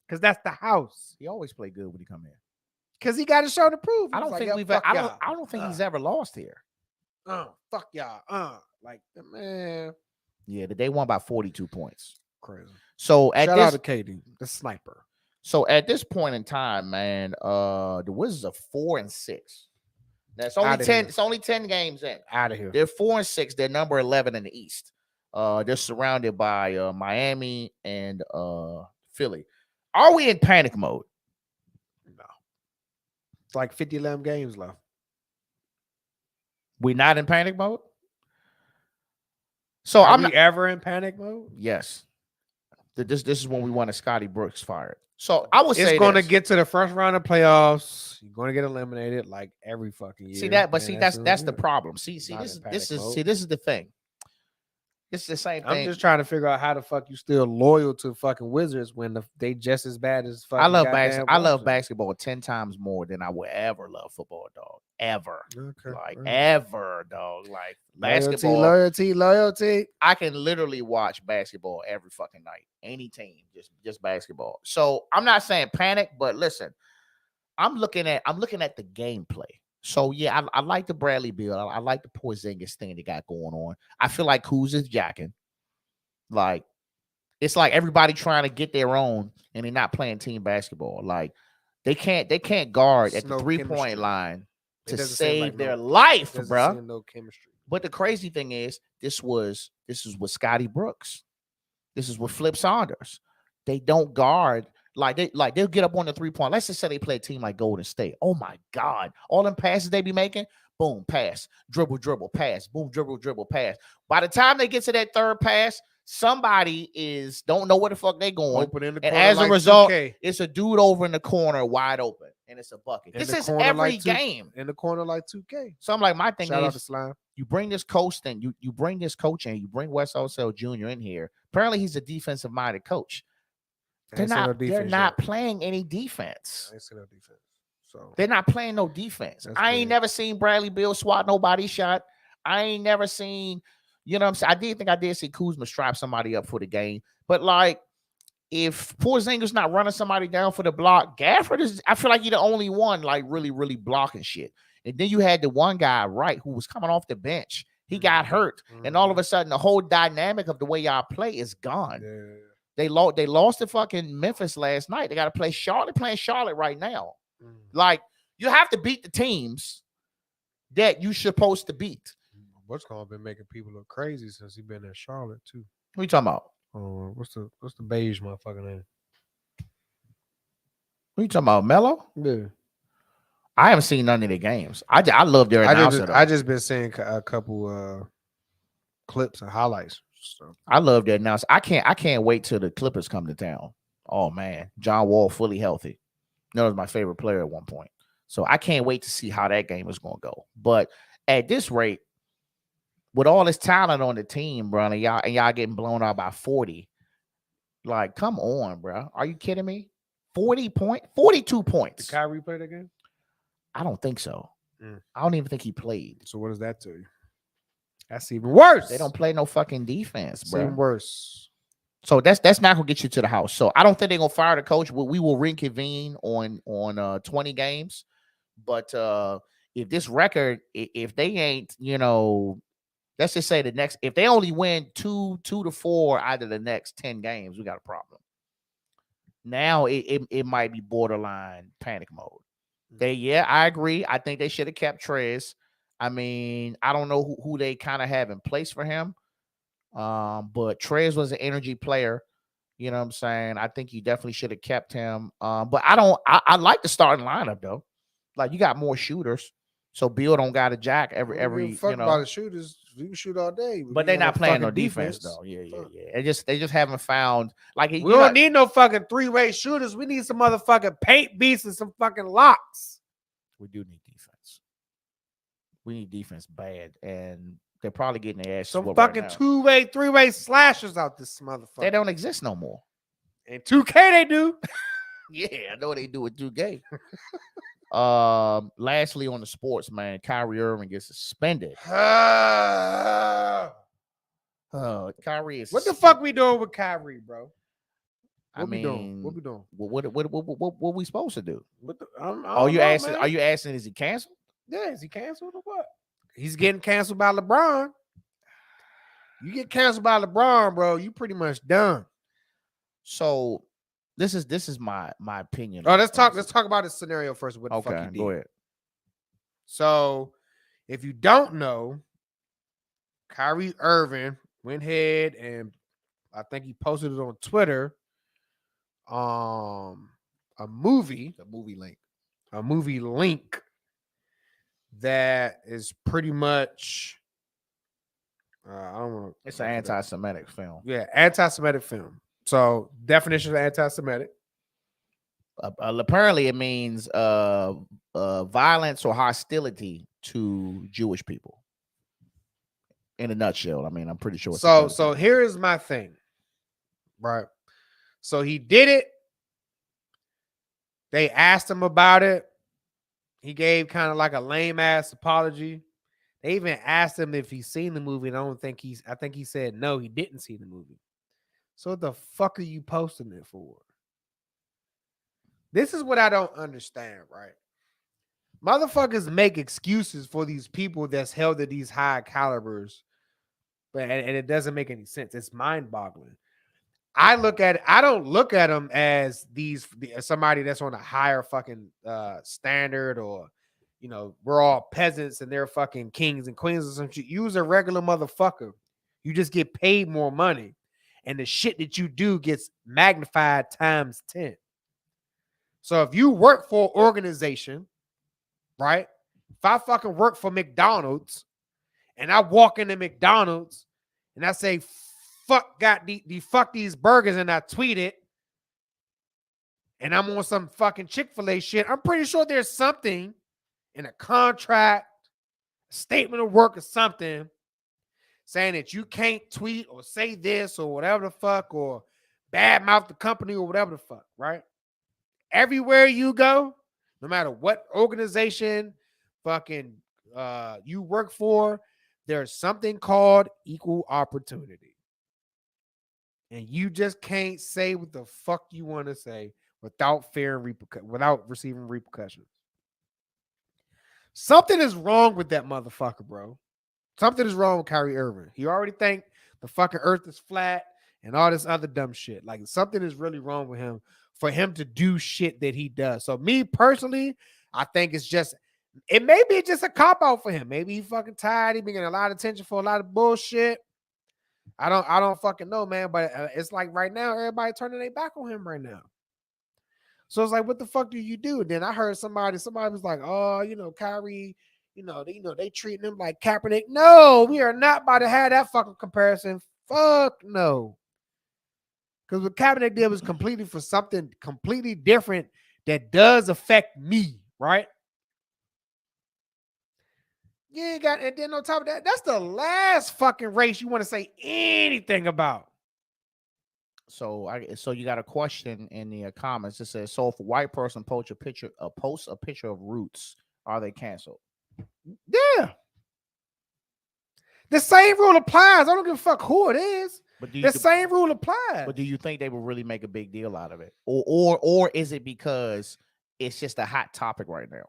because that's the house. He always play good when he come in because he got to show to prove. I don't think I don't think he's ever lost here. Fuck y'all. Like, man. Yeah, they won by 42 points. Crazy. So shout out to KD, the sniper. So at this point in time, man, the Wizards are 4-6. That's only 10. It's only 10 games in. Out of here. They're 4-6. They're number 11 in the East. They're surrounded by Miami and Philly. Are we in panic mode? No. It's like 50 games left. We're not in panic mode. So Are I'm we not. ever in panic mode? Yes. This is when we wanted Scotty Brooks fired. So I would It's say going to this. get to the first round of playoffs. You're going to get eliminated like every fucking year. See that, but see and that's the problem. See Not this in this panic is mode. this is the thing. This is the same I'm thing. just trying to figure out how the fuck you still loyal to fucking Wizards when they just as bad as fucking. I love goddamn basketball. I love Washington. basketball 10 times more than I would ever love football, dog. Ever. Okay. Like Right. ever, dog. Like basketball. Loyalty. I can literally watch basketball every fucking night. Any team, just basketball. So I'm not saying panic, but listen, I'm looking at the gameplay. So yeah, I like the Bradley Beal. I like the Porzingis thing they got going on. I feel like Kuz is jacking. Like it's like everybody trying to get their own, and they're not playing team basketball. Like they can't guard at the 3-point line to save their life, bro. No chemistry. But the crazy thing is, this is with Scotty Brooks. This is with Flip Saunders. They don't guard they'll get up on the 3-point. Let's just say they play a team like Golden State. Oh my God. All them passes they be making, boom, pass, dribble, pass, boom, dribble, pass. By the time they get to that third pass, somebody don't know where the fuck they going. And as a result, 2K. It's a dude over in the corner wide open, and it's a bucket. This is every game. In the corner like 2K. So I'm like, my thing Shout out is, to Slime. you bring this coach in, you bring this coach in, you bring Wes Unseld Jr. in here. Apparently, he's a defensive-minded coach. They're not playing any defense. I ain't seen no defense. So they're not playing no defense. I ain't never seen Bradley Beal swat nobody shot. I ain't never seen, you know what I'm saying? I did see Kuzma strap somebody up for the game. But like, if Porzingis not running somebody down for the block, Gafford I feel like he's the only one like really, really blocking shit. And then you had the one guy, right, who was coming off the bench. He got hurt. And all of a sudden, the whole dynamic of the way y'all play is gone. Yeah. They lost to fucking Memphis last night. They got to play Charlotte. Playing Charlotte right now. Like, you have to beat the teams that you're supposed to beat. What's called been making people look crazy since he been in Charlotte too. What you talking about? What's the beige motherfucker name? What you talking about, Melo? Yeah. I haven't seen none of their games. I love their announcer. I just been seeing a couple clips and highlights. So. I love their announcer. I can't wait till the Clippers come to town. Oh man, John Wall fully healthy. That was my favorite player at one point. So I can't wait to see how that game is going to go. But at this rate, with all this talent on the team, bro, and y'all getting blown out by 40, like, come on, bro. Are you kidding me? 42 points. Did Kyrie play that game? I don't think so. I don't even think he played. So what does that tell you? That's even worse. They don't play no fucking defense, bro. Even worse. So that's not gonna get you to the house. So I don't think they're gonna fire the coach. We will reconvene on 20 games. But if this record, if they ain't, let's just say if they only win 2 to 4 out of the next 10 games, we got a problem. Now it might be borderline panic mode. I agree. I think they should have kept Trez. I mean, I don't know who they kind of have in place for him. But Trez was an energy player. You know what I'm saying? I think you definitely should have kept him. But I like the starting lineup though. Like, you got more shooters. So Bill don't got a jack every fuck about the shooters. You can shoot all day. But they're not playing no defense though. Yeah. They just haven't found we don't need no fucking 3-way shooters. We need some motherfucking paint beasts and some fucking locks. We do need defense. We need defense bad, and they're probably getting their ass some fucking right 2-way, 3-way slashers out this motherfucker. They don't exist no more. In 2K they do. Yeah, I know they do with 2K. Lastly, on the sports, man, Kyrie Irving gets suspended. Kyrie is. What the fuck we doing with Kyrie, bro? What we doing? What we supposed to do? Are you asking? Is he canceled? Yeah, is he canceled or what? He's getting canceled by LeBron. You get canceled by LeBron, bro, you pretty much done. So this is my opinion. Oh, let's talk about this scenario first. What the fuck he did. Go ahead. So if you don't know, Kyrie Irving went ahead and I think he posted it on Twitter. A movie link that is pretty much I don't want. It's an anti-Semitic film. Yeah, anti-Semitic film. So definition of anti-Semitic. Apparently, it means violence or hostility to Jewish people. In a nutshell, I mean, I'm pretty sure. So here is my thing, right? So he did it. They asked him about it. He gave kind of like a lame ass apology. They even asked him if he's seen the movie, and I think he said no, he didn't see the movie. So what the fuck are you posting it for? This is what I don't understand, right? Motherfuckers make excuses for these people that's held at these high calibers, but and it doesn't make any sense. It's mind-boggling. I don't look at them as somebody that's on a higher fucking standard, or we're all peasants and they're fucking kings and queens or some shit. You's a regular motherfucker. You just get paid more money, and the shit that you do gets magnified times 10. So if you work for an organization, right? If I fucking work for McDonald's and I walk into McDonald's and I say, fuck these burgers, and I tweet it, and I'm on some fucking Chick-fil-A shit, I'm pretty sure there's something in a contract, statement of work or something saying that you can't tweet or say this or whatever the fuck, or badmouth the company or whatever the fuck, right? Everywhere you go, no matter what organization fucking you work for, there's something called equal opportunity. And you just can't say what the fuck you want to say without without receiving repercussions. Something is wrong with that motherfucker, bro. Something is wrong with Kyrie Irving. He already think the fucking earth is flat and all this other dumb shit. Like, something is really wrong with him for him to do shit that he does. So me personally, I think it may be just a cop-out for him. Maybe he fucking tired. He been getting a lot of attention for a lot of bullshit. I don't fucking know, man. But it's like right now, everybody turning their back on him right now. So it's like, what the fuck do you do? And then I heard somebody was like, oh, Kyrie, they treating him like Kaepernick. No, we are not about to have that fucking comparison. Fuck no. Because what Kaepernick did was completely for something completely different that does affect me, right? You ain't got, and then on top of that, that's the last fucking race you want to say anything about. So you got a question in the comments. It says, so if a white person posts a picture of Roots, are they canceled? Yeah. The same rule applies. I don't give a fuck who it is. But the same rule applies. But do you think they will really make a big deal out of it? Or is it because it's just a hot topic right now?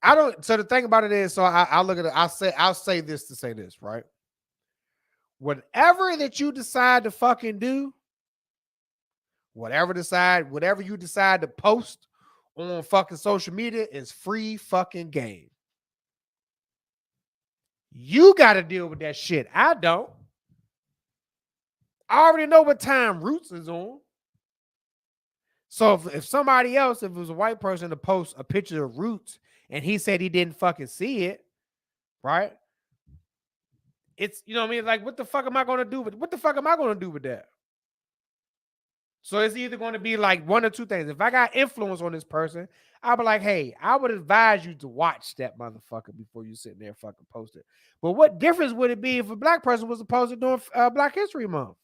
I don't. So the thing about it is, so I look at it. I'll say this to say this, right? Whatever that you decide to fucking do, whatever you decide to post on fucking social media is free fucking game. You got to deal with that shit. I don't. I already know what time Roots is on. So if somebody else, if it was a white person to post a picture of Roots and he said he didn't fucking see it, right? It's, you know what I mean? Like, what the fuck am I going to do with that? So it's either going to be like one or two things. If I got influence on this person, I'll be like, hey, I would advise you to watch that motherfucker before you sit there and fucking post it. But what difference would it be if a black person was supposed to do Black History Month?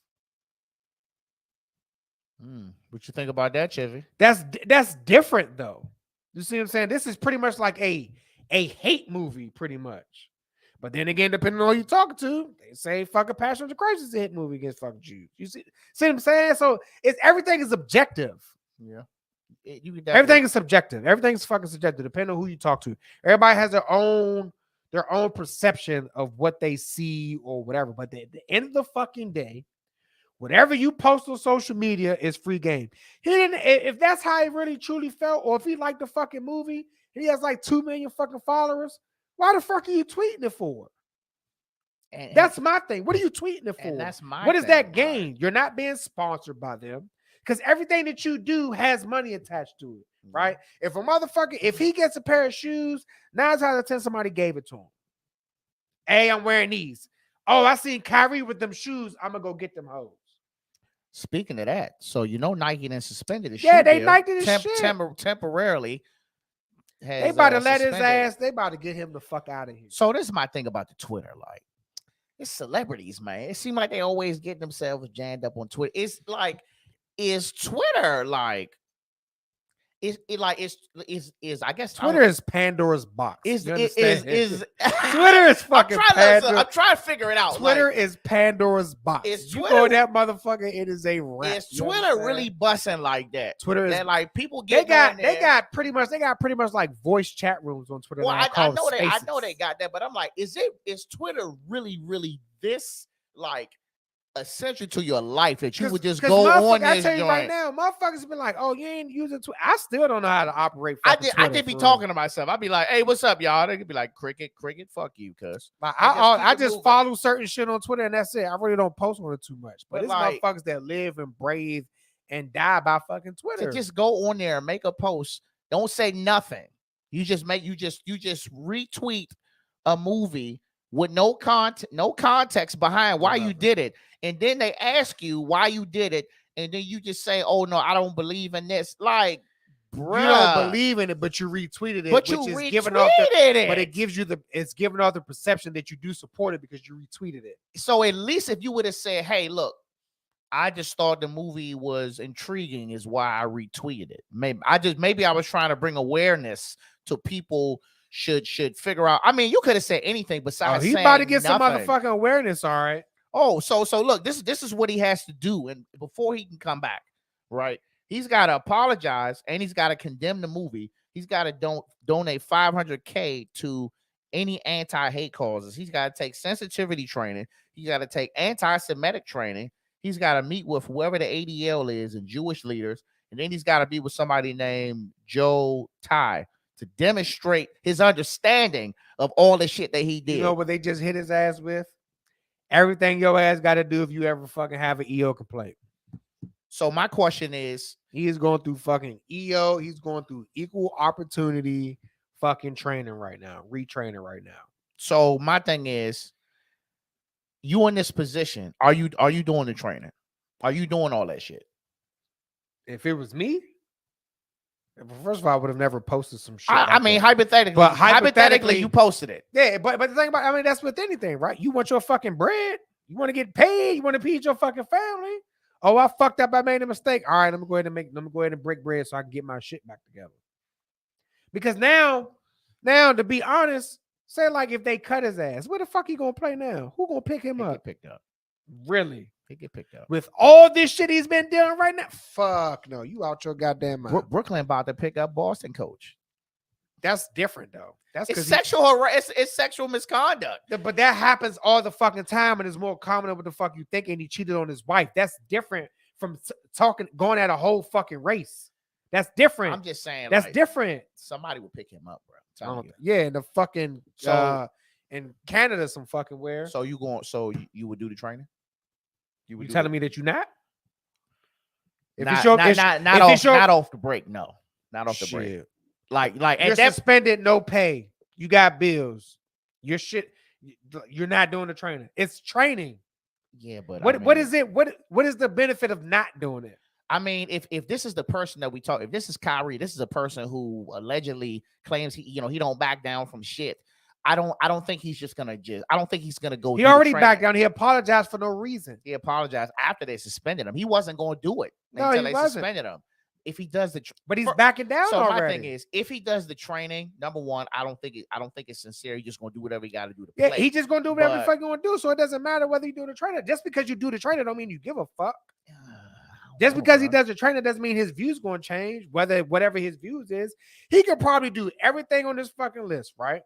What you think about that, Chevy? That's different, though. You see what I'm saying? This is pretty much like a hate movie, pretty much. But then again, depending on who you're talking to, they say fucking Passion of the Christ is a hit movie against fucking Jews. You see what I'm saying? So everything is objective. Yeah. Everything is subjective. Everything's fucking subjective, depending on who you talk to. Everybody has their own perception of what they see or whatever. But at the end of the fucking day, whatever you post on social media is free game. He didn't, if that's how he really truly felt, or if he liked the fucking movie, and he has like 2 million fucking followers, why the fuck are you tweeting it for? And that's my thing. What are you tweeting it for? That's my what is that gain? Right. You're not being sponsored by them because everything that you do has money attached to it. right? If a motherfucker, if he gets a pair of shoes, 9 times out of 10 somebody gave it to him. Hey, I'm wearing these. Oh, I seen Kyrie with them shoes. I'm gonna go get them hoes. Speaking of that, so Nike then suspended his Yeah, shoe they deal Nike this shit. temporarily. They Has about to let his suspended. ass. They about to get him the fuck out of here. So this is my thing about the Twitter. Like, it's celebrities, man. It seems like they always get themselves jammed up on Twitter. It's like, is Twitter like? Is I guess Twitter is Pandora's box. Is you understand? Twitter is fucking Pandora. I'm trying to figure it out. Twitter is Pandora's box. Is you Twitter, go that motherfucker, it is a wrap. Is Twitter really busting like that? Twitter is that, like people get they got pretty much like voice chat rooms on Twitter. Well, I know they got that, but I'm like, is Twitter really this like essential to your life that you would just go on this? I tell you right now, motherfuckers been like, "Oh, you ain't using Twitter." I still don't know how to operate. I did be talking to myself. I'd be like, "Hey, what's up, y'all?" They could be like, "Cricket, fuck you," cuz. Like, I just follow certain shit on Twitter and that's it. I really don't post on it too much. But it's like, motherfuckers that live and breathe and die by fucking Twitter. To just go on there and make a post. Don't say nothing. You just retweet a movie with no context behind why you did it. And then they ask you why you did it, and then you just say, "Oh no, I don't believe in this." Like, bruh, you don't believe in it, but you retweeted it. But it gives you it's giving off the perception that you do support it because you retweeted it. So at least if you would have said, "Hey, look, I just thought the movie was intriguing," is why I retweeted it. Maybe I was trying to bring awareness to people. Should figure out. I mean, you could have said anything besides. He's about to get some motherfucking awareness. All right. Oh, so look, this is what he has to do, and before he can come back, right? He's got to apologize, and he's got to condemn the movie. He's got to donate $500K to any anti-hate causes. He's got to take sensitivity training. He's got to take anti-Semitic training. He's got to meet with whoever the ADL is and Jewish leaders, and then he's got to be with somebody named Joe Ty to demonstrate his understanding of all the shit that he did. You know what they just hit his ass with? Everything your ass got to do if you ever fucking have an EO complaint. So my question is, he is going through fucking EO. He's going through equal opportunity fucking training right now, retraining right now. So my thing is, you in this position, are you doing the training? Are you doing all that shit? If it was me, first of all, I would have never posted some shit. I mean, hypothetically, you posted it. Yeah, but the thing about, I mean, that's with anything, right? You want your fucking bread. You want to get paid. You want to feed your fucking family. Oh, I fucked up. I made a mistake. All right, let me go ahead and break bread so I can get my shit back together. Because now, to be honest, say like if they cut his ass, where the fuck he gonna play now? Who gonna pick him up? Get picked up. Really? He get picked up with all this shit he's been doing right now. Fuck no, you out your goddamn mind. Brooklyn about to pick up Boston coach. That's different though. It's sexual. It's sexual misconduct. But that happens all the fucking time, and it's more common than what the fuck you think. And he cheated on his wife. That's different from going at a whole fucking race. That's different. I'm just saying. That's different. Somebody will pick him up, bro. Yeah, in the fucking in Canada, some fucking where. So you would do the training? You telling me that you're not? Not off the break. No, not off the break. Like you're suspended, no pay. You got bills. Your shit. You're not doing the training. It's training. Yeah, but what is it? What is the benefit of not doing it? I mean, if this is the person that we talk, if this is Kyrie, this is a person who allegedly claims he don't back down from shit. I don't think he's just gonna I don't think he's gonna go. He already backed down. He apologized for no reason. He apologized after they suspended him. He wasn't going to do it until they suspended him. If he does but he's backing down. So already. My thing is, if he does the training, number one, I don't think it's sincere. He's just gonna do whatever he got to do to play. Yeah, he's just gonna do whatever the fuck you want to do. So it doesn't matter whether you do the training. Just because you do the training, don't mean you give a fuck. Just because he does the training doesn't mean his views going to change. Whatever his views is, he could probably do everything on this fucking list, right?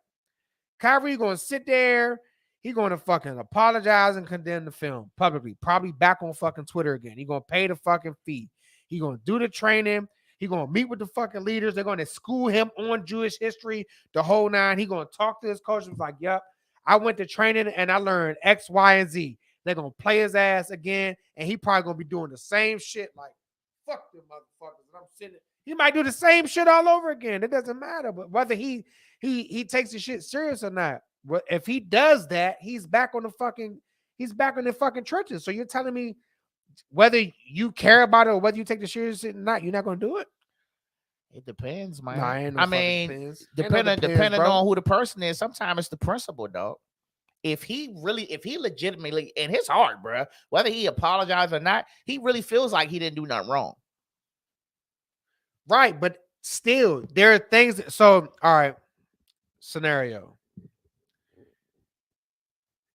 Kyrie going to sit there. He's going to fucking apologize and condemn the film publicly. Probably back on fucking Twitter again. He's going to pay the fucking fee. He's going to do the training. He's going to meet with the fucking leaders. They're going to school him on Jewish history, the whole nine. He's going to talk to his coach. He's like, yep, I went to training and I learned X, Y, and Z. They're going to play his ass again. And he probably going to be doing the same shit like, fuck them motherfuckers. And I'm sitting He might do the same shit all over again. It doesn't matter. But whether he takes the shit serious or not, if he does that, he's back on the fucking trenches. So you're telling me whether you care about it or whether you take the serious or not, you're not gonna do it? It depends, man. Nah, ain't no I fucking mean, depends. depending bro. on who the person is, sometimes it's the principle, dog. If he legitimately in his heart, bro, whether he apologized or not, he really feels like he didn't do nothing wrong. Right, but still, there are things. So, all right, scenario.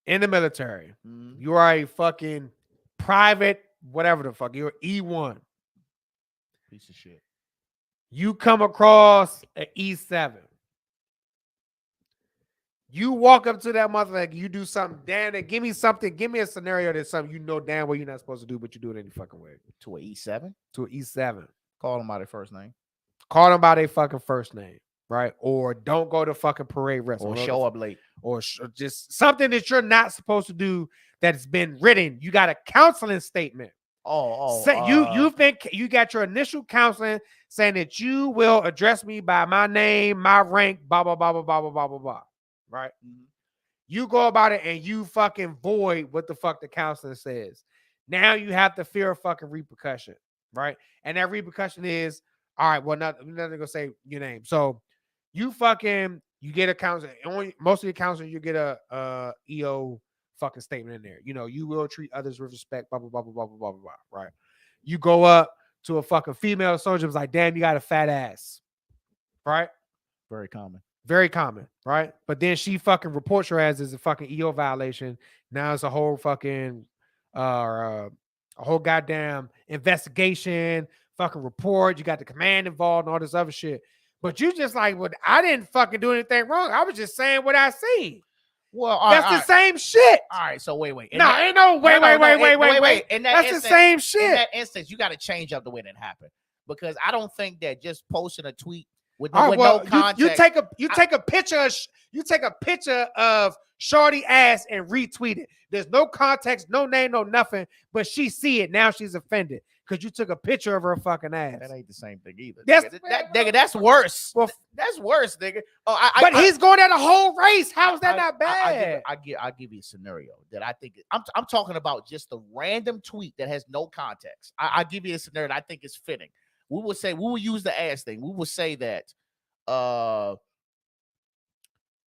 In the military, you are a fucking private, whatever the fuck. You're E1. Piece of shit. You come across an E7. You walk up to that motherfucker, you do something, damn it, give me something, give me a scenario that's something you know damn well you're not supposed to do, but you do it any fucking way. To an E7? To an E7. Call them by their first name. Call them by their fucking first name, right? Or don't go to fucking parade rest. Or show up late. Or just something that you're not supposed to do that's been written. You got a counseling statement. You got your initial counseling saying that you will address me by my name, my rank, blah, blah, blah, blah, blah, blah, blah, blah, blah. Right? You go about it and you fucking void what the fuck the counselor says. Now you have to fear a fucking repercussion, right? And that repercussion is, all right, well, I'm not gonna say your name. So you get a counselor. Most of the counselors, you get a EO fucking statement in there. You know, you will treat others with respect, blah, blah, blah, blah, blah, blah, blah, blah, right? You go up to a fucking female soldier, was like, damn, you got a fat ass, right? Very common. Very common, right? But then she fucking reports your ass as a fucking EO violation. Now it's a whole fucking, a whole goddamn investigation, fucking report. You got the command involved and all this other shit. But you just like, well, I didn't fucking do anything wrong. I was just saying what I seen. Well, that's the same shit. All right, so wait. No, ain't no wait. That's the same shit. In that instance, you got to change up the way that happened, because I don't think that just posting a tweet with no context. You take a picture of shorty ass and retweet it. There's no context, no name, no nothing, but she see it. Now she's offended because you took a picture of her fucking ass. That ain't the same thing either. Nigga, that's worse. Well, that's worse, nigga. But he's going at a whole race. How's that not bad? I'll give you a scenario that I think I'm talking about, just a random tweet that has no context. I'll give you a scenario that I think is fitting. We will use the ass thing. We will say that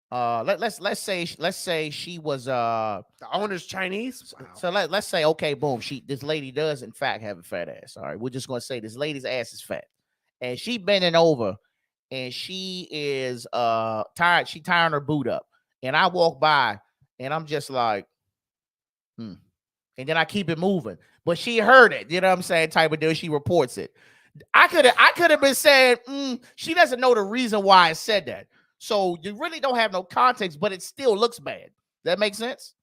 let's say she was the owner's Chinese. Wow. So let's say, okay, boom, this lady does in fact have a fat ass. All right, we're just gonna say this lady's ass is fat, and she bending over, and she is tired. She tying her boot up, and I walk by, and I'm just like, and then I keep it moving. But she heard it, you know what I'm saying? Type of deal. She reports it. I could have been saying, she doesn't know the reason why I said that. So you really don't have no context, but it still looks bad. That makes sense?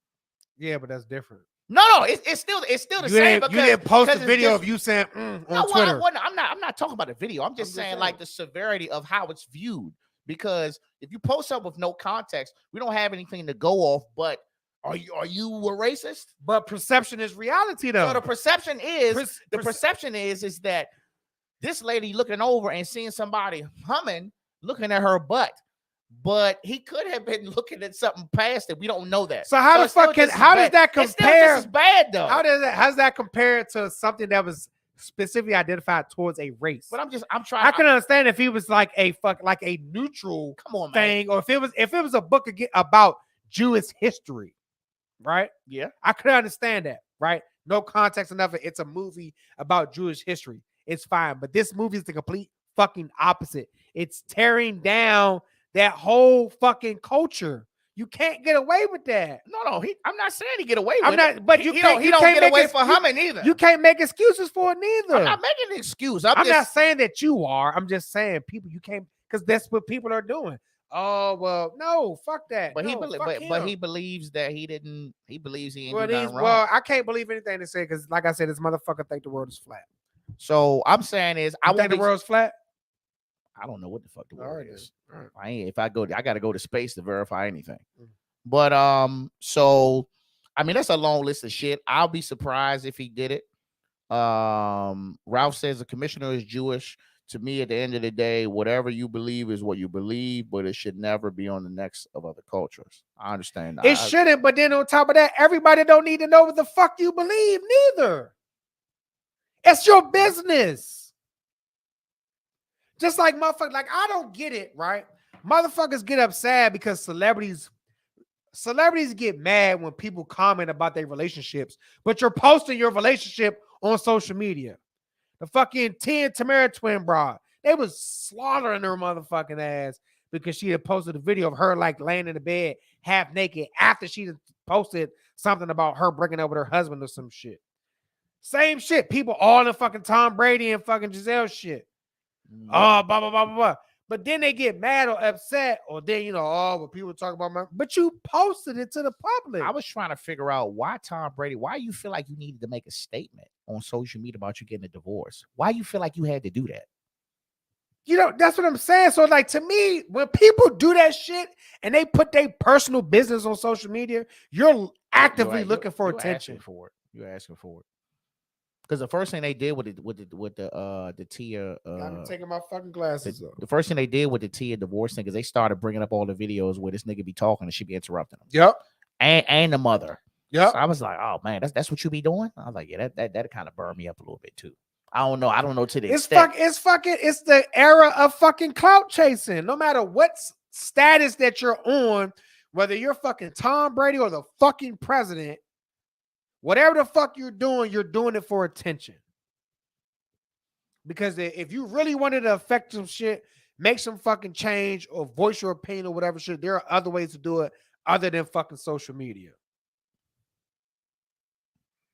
Yeah, but that's different. No, it's still the same. You didn't post a video of you saying on Twitter. I'm not talking about the video. I'm just saying like the severity of how it's viewed. Because if you post something with no context, we don't have anything to go off. But are you a racist? But perception is reality, though. So the perception is is that this lady looking over and seeing somebody humming, looking at her butt. But he could have been looking at something past it. We don't know that. So how does that compare? It's still just as bad, though. How does that compare to something that was specifically identified towards a race? But I'm trying. I can understand if he was like a neutral thing, man. or if it was a book about Jewish history, right? Yeah, I could understand that, right? No context or nothing. It's a movie about Jewish history. It's fine. But this movie is the complete fucking opposite. It's tearing down that whole fucking culture. You can't get away with that. No. I'm not saying he get away with it. But he don't get away for humming either. You can't make excuses for it neither. I'm not making an excuse. I'm not saying that you are. I'm just saying people, you can't, because that's what people are doing. Oh, well, no, fuck that. But no, he believes that he didn't. He believes he ain't do nothing wrong. Well, I can't believe anything they say, because like I said, this motherfucker think the world is flat. So I'm saying is, I think the world's flat. I don't know what the fuck the world is. Right. I got to go to space to verify anything. But so I mean, that's a long list of shit. I'll be surprised if he did it. Ralph says the commissioner is Jewish. To me, at the end of the day, whatever you believe is what you believe, but it should never be on the necks of other cultures. I understand. It shouldn't, but then on top of that, everybody don't need to know what the fuck you believe neither. It's your business. Just like motherfuckers, like I don't get it, right? Motherfuckers get upset because celebrities get mad when people comment about their relationships, but you're posting your relationship on social media. The fucking Tia and Tamara twin bra, they was slaughtering her motherfucking ass because she had posted a video of her like laying in the bed half naked after she posted something about her breaking up with her husband or some shit. Same shit. People all in fucking Tom Brady and fucking Giselle shit. Oh, blah, blah, blah, blah, blah. But then they get mad or upset, or then, when people talk about but you posted it to the public. I was trying to figure out why Tom Brady, why you feel like you needed to make a statement on social media about you getting a divorce. Why you feel like you had to do that? That's what I'm saying. So, like, to me, when people do that shit and they put their personal business on social media, you're actively looking for attention. You're asking for it. Because the first thing they did with the Tia, I'm taking my fucking glasses off. The first thing they did with the Tia divorce thing is they started bringing up all the videos where this nigga be talking and she be interrupting him. Yep. And the mother. Yep. So I was like, oh man, that's what you be doing. I was like, yeah, that kind of burned me up a little bit too. I don't know to the extent. It's the era of fucking clout chasing. No matter what status that you're on, whether you're fucking Tom Brady or the fucking president. Whatever the fuck you're doing it for attention. Because if you really wanted to affect some shit, make some fucking change or voice your opinion or whatever shit, there are other ways to do it other than fucking social media.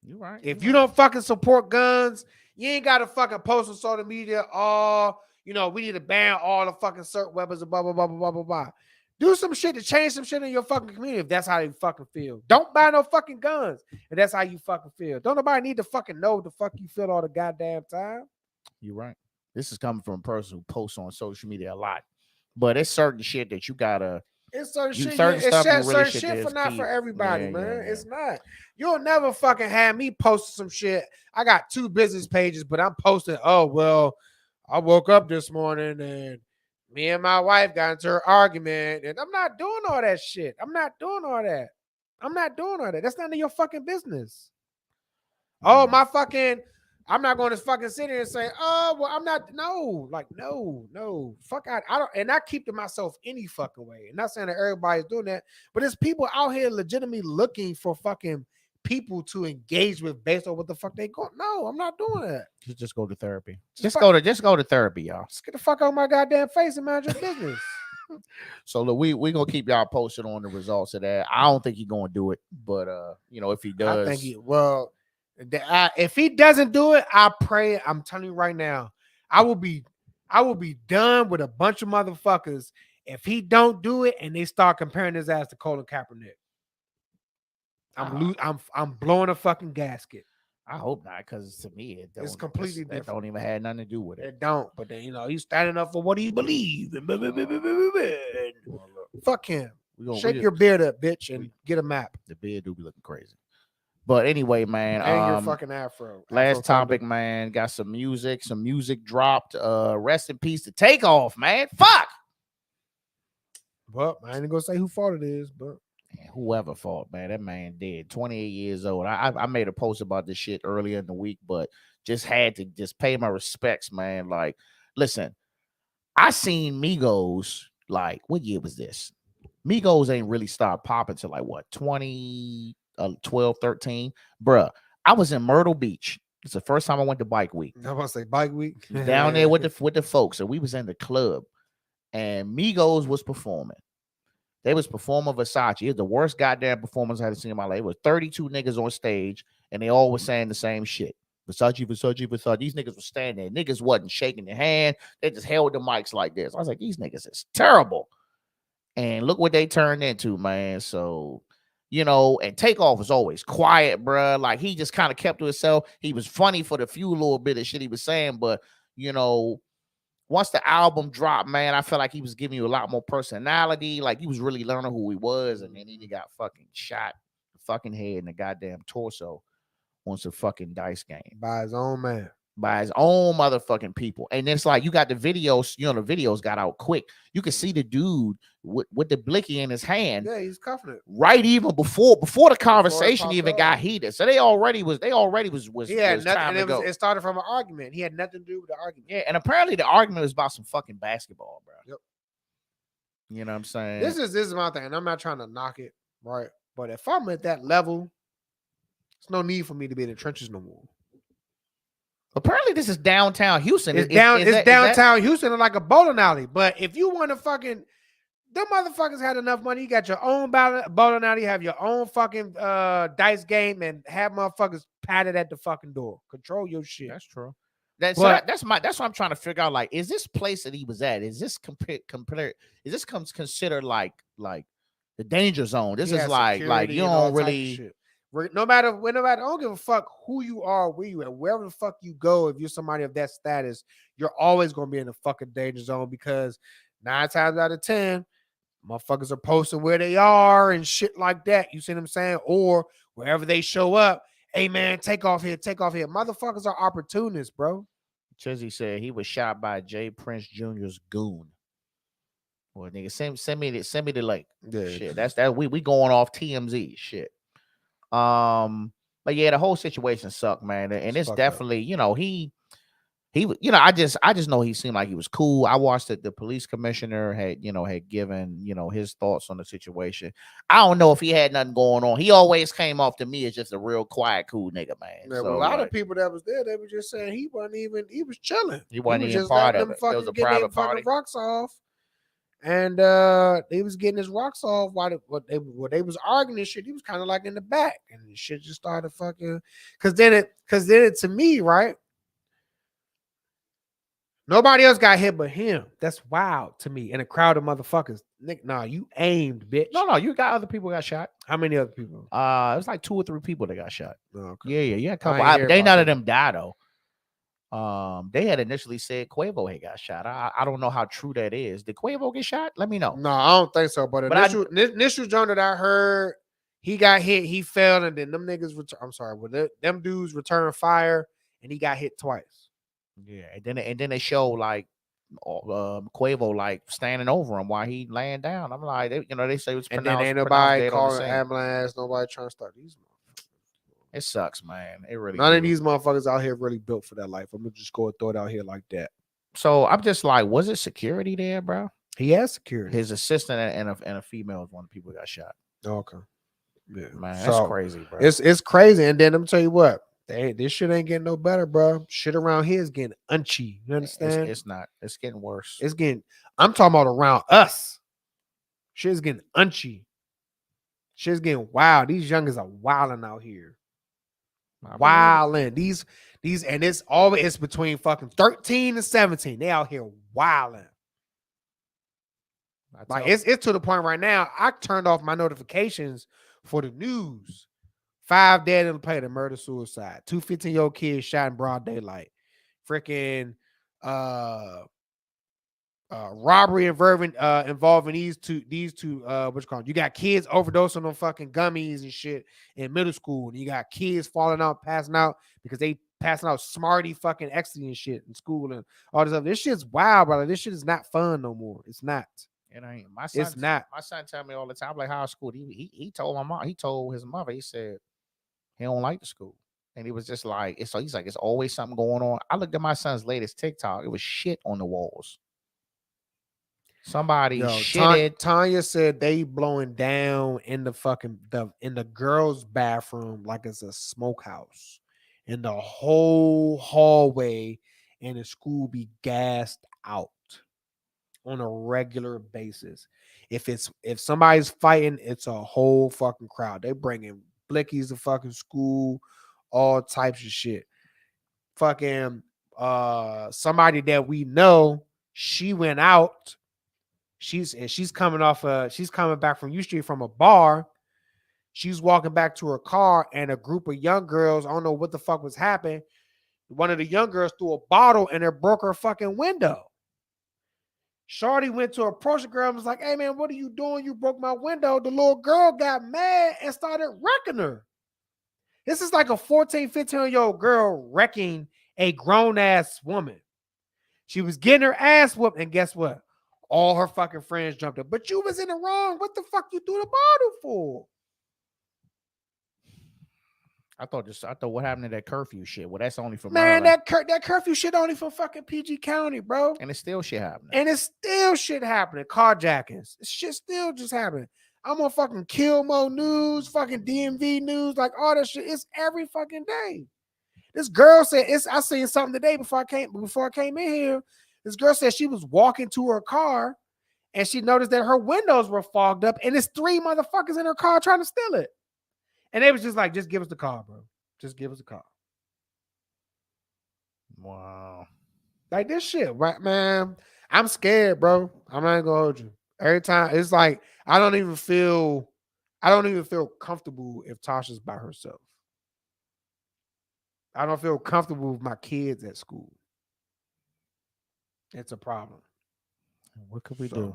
You're right. If you don't fucking support guns, you ain't got to fucking post on social media, we need to ban all the fucking certain weapons and blah, blah, blah, blah, blah, blah. Do some shit to change some shit in your fucking community if that's how you fucking feel. Don't buy no fucking guns if that's how you fucking feel. Don't nobody need to fucking know what the fuck you feel all the goddamn time. You're right. This is coming from a person who posts on social media a lot. But it's certain shit that you gotta. It's certain shit. Certain shit for not for everybody, man. Yeah. It's not. You'll never fucking have me posting some shit. I got 2 business pages, but I'm posting, I woke up this morning and me and my wife got into an argument, and I'm not doing all that shit. I'm not doing all that. That's none of your fucking business. I'm not going to fucking sit here and say, I'm not. No, no. Fuck out. I don't, and I keep to myself any fucking way. I'm not saying that everybody's doing that, but there's people out here legitimately looking for fucking people to engage with based on what the fuck they go. No, I'm not doing that. Just go to therapy. Just go to therapy, y'all. Just get the fuck out of my goddamn face and mind your business. So look, we gonna keep y'all posted on the results of that. I don't think he's gonna do it, but if he does, I think if he doesn't do it, I pray. I'm telling you right now, I will be done with a bunch of motherfuckers if he don't do it and they start comparing his ass to Colin Kaepernick. I'm blowing a fucking gasket. I hope not, because to me it's completely different. That don't even have nothing to do with it. It don't. But then he's standing up for what he believes. Fuck him. Shake your beard up, bitch, and get a map. The beard do be looking crazy. But anyway, man. And your fucking afro. Last topic, man. Got some music. Some music dropped. Rest in peace to Takeoff, man. Fuck. Well, I ain't gonna say who fault it is, but. Whoever fault, man, that man dead, 28 years old. I made a post about this shit earlier in the week, but just had to pay my respects, man. Like, listen, I seen Migos, like, what year was this? Migos ain't really started popping till like what, 2012, 13? Bruh, I was in Myrtle Beach. It's the first time I went to Bike Week. I want to say Bike Week. Down there with the folks. And we was in the club and Migos was performing. They was performing Versace. It was the worst goddamn performance I had seen in my life. It was 32 niggas on stage, and they all were saying the same shit. Versace, Versace, Versace. These niggas were standing there. Niggas wasn't shaking their hand. They just held the mics like this. I was like, these niggas is terrible. And look what they turned into, man. So, and Takeoff was always quiet, bruh. Like, he just kind of kept to himself. He was funny for the few little bit of shit he was saying, but, once the album dropped, man, I felt like he was giving you a lot more personality. Like, he was really learning who he was. And then he got fucking shot in the fucking head and the goddamn torso on some fucking dice game. By his own man. by his own motherfucking people. And it's like you got the videos, the videos got out quick. You can see the dude with the blicky in his hand. Yeah, he's cuffing it. Right, even before the conversation even got heated. So they already was he had was nothing, time to go. It started from an argument. He had nothing to do with the argument. Yeah, and apparently the argument was about some fucking basketball, bro. Yep. You know what I'm saying? This is my thing, and I'm not trying to knock it, right? But if I'm at that level, there's no need for me to be in the trenches no more. Apparently, this is downtown Houston. It's downtown Houston, like a bowling alley. But if you want to fucking, them motherfuckers had enough money. You got your own bowling alley, have your own fucking dice game, and have motherfuckers patted at the fucking door. Control your shit. That's true. That's what I'm trying to figure out. Like, is this place that he was at? Is this compared? Is this considered like the danger zone? This is like you don't really. No matter, I don't give a fuck who you are, where you at, wherever the fuck you go. If you're somebody of that status, you're always gonna be in the fucking danger zone because 9 times out of 10, motherfuckers are posting where they are and shit like that. You see what I'm saying? Or wherever they show up, hey man, take off here. Motherfuckers are opportunists, bro. Chizzy said he was shot by Jay Prince Jr.'s goon. Well, nigga, send me the link. Yeah. Shit, that's that. We going off TMZ shit. But yeah, the whole situation sucked, man. And it's definitely, he I just know he seemed like he was cool. I watched that the police commissioner had given, his thoughts on the situation. I don't know if he had nothing going on. He always came off to me as just a real quiet, cool nigga, man. Yeah, so, a lot of people that was there, they were just saying he was chilling. He wasn't even part of it. It was a private party. Rocks off. And he was getting his rocks off while they was arguing and shit. He was kind of like in the back, and the shit just started fucking. Cause then it to me, right? Nobody else got hit but him. That's wild to me. In a crowd of motherfuckers, Nick. Nah, you aimed, bitch. No, you got other people got shot. How many other people? It was like 2 or 3 people that got shot. Oh, okay. Yeah, a couple. They none of them died though. They had initially said Quavo had got shot. I don't know how true that is. Did Quavo get shot? Let me know. No, I don't think so. But initial joint that I heard, he got hit, he fell, and then them niggas them dudes returned fire, and he got hit twice. Yeah, and then they show like Quavo like standing over him while he laying down. I'm like, they say it was pronounced. And then ain't nobody calling ambulance, nobody trying to start these. It sucks, man. It really. None of these motherfuckers out here really built for that life. I'm gonna just go and throw it out here like that. So I'm just like, was it security there, bro? He has security. His assistant and a female is one of the people who got shot. Okay. Yeah, man, that's crazy, bro. It's crazy. And then I'm tell you what, this shit ain't getting no better, bro. Shit around here is getting unchy. You understand? It's not. It's getting worse. I'm talking about around us. Shit's getting unchy. Shit's getting wild. These youngers are wilding out here. Wilding. These and it's between fucking 13 and 17. They out here wilding. Like it's to the point right now. I turned off my notifications for the news. 5 dead in the play of murder suicide. 2 15-year-old kids shot in broad daylight. Freaking robbery involving these two what you call them? You got kids overdosing on fucking gummies and shit in middle school, and you got kids falling out, passing out because they passing out smarty fucking ecstasy and shit in school and all this stuff. This shit's wild, brother. This shit is not fun no more. It's not. It ain't. My son tell me all the time, like how school. He told my mom. He told his mother. He said he don't like the school, and he was just like, he's like, it's always something going on. I looked at my son's latest TikTok. It was shit on the walls. Somebody shitted. Tanya said they blowing down in the girls' bathroom like it's a smokehouse, and the whole hallway in the school be gassed out on a regular basis. If somebody's fighting, it's a whole fucking crowd. They bringing blickies to fucking school, all types of shit. Fucking somebody that we know, she went out. She's coming back from U Street from a bar. She's walking back to her car, and a group of young girls, I don't know what the fuck was happening. One of the young girls threw a bottle and it broke her fucking window. Shorty went to approach the girl and was like, hey man, what are you doing? You broke my window. The little girl got mad and started wrecking her. This is like a 14, 15-year-old girl wrecking A grown ass woman. She was getting her ass whooped, and guess what? All her fucking friends jumped up. But you was in the wrong. What the fuck you threw the bottle for? I thought what happened to that curfew shit. Well, that's only for Man, Maryland, that curfew shit only for fucking PG County, bro. and it's still shit happening. And it's still shit happening. Carjackings. Shit still just happening. I'm on fucking Kilmo News, fucking DMV News, like all that shit. It's every fucking day. This girl said, I seen something today before I came in here. This girl said she was walking to her car and she noticed that her windows were fogged up and it's 3 motherfuckers in her car trying to steal it. And they was just like, just give us the car, bro. Just give us the car. Wow. Like this shit, right, man? I'm scared, bro. I'm not gonna hold you. Every time it's like I don't even feel comfortable if Tasha's by herself. I don't feel comfortable with my kids at school. It's a problem. What could we do?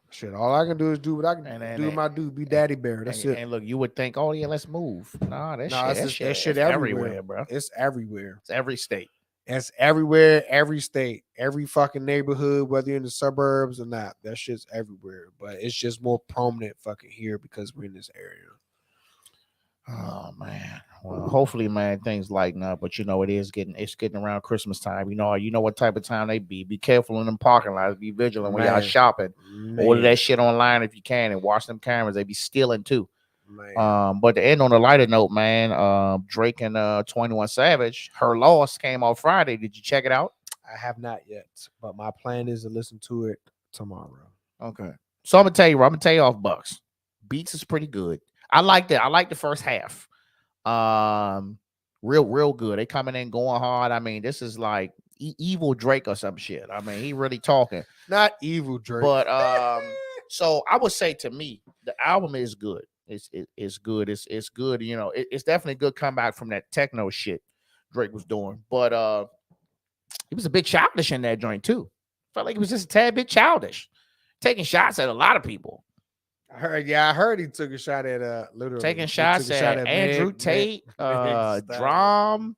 Shit, all I can do is do what I can do. My dude, be daddy bear. That's it. And look, you would think, oh yeah, let's move. Nah, that shit everywhere, bro. It's everywhere. It's every state. It's everywhere, every state, every fucking neighborhood, whether you're in the suburbs or not. That shit's everywhere. But it's just more prominent fucking here because we're in this area. Oh man. Well, hopefully, man, things lighten up. But it's getting around Christmas time. You know what type of time they be. Be careful in them parking lots. Be vigilant when y'all shopping. Order that shit online if you can and watch them cameras. They be stealing too. Man. But to end on a lighter note, man, Drake and 21 Savage, her loss came out Friday. Did you check it out? I have not yet, but my plan is to listen to it tomorrow. Okay. So I'm gonna tell you off Bucks. Beats is pretty good. I like that. I like the first half. Real good. They coming in going hard. I mean, this is like evil Drake or some shit. I mean, he really talking. Not evil Drake. But so I would say to me, the album is good. It's good. It's good. It's definitely a good comeback from that techno shit Drake was doing. But he was a bit childish in that joint too. Felt like he was just a tad bit childish, taking shots at a lot of people. I heard he took a shot at literally taking shots at Andrew Tate, Drum,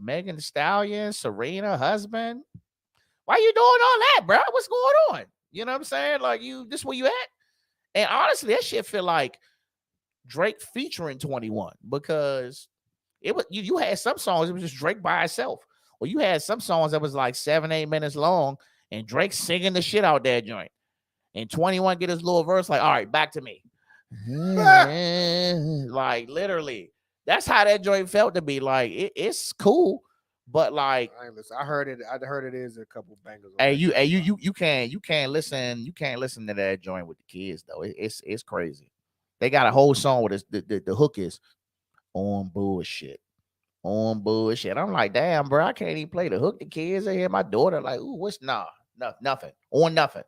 Megan Thee Stallion, Serena, husband. Why you doing all that, bro? What's going on? You know what I'm saying? Like this where you at? And honestly, that shit feel like Drake featuring 21 because it was you had some songs, it was just Drake by itself. Or you had some songs that was like 7-8 minutes long and Drake singing the shit out that joint. And 21 get his little verse like, all right, back to me. Like literally, that's how that joint felt to be. Like it's cool, but like I heard it. I heard it is a couple bangers. You can't listen to that joint with the kids though. It's crazy. They got a whole song with the hook is on bullshit. On bullshit. I'm like, damn, bro, I can't even play the hook. The kids are here. My daughter like, ooh, what's nothing on nothing.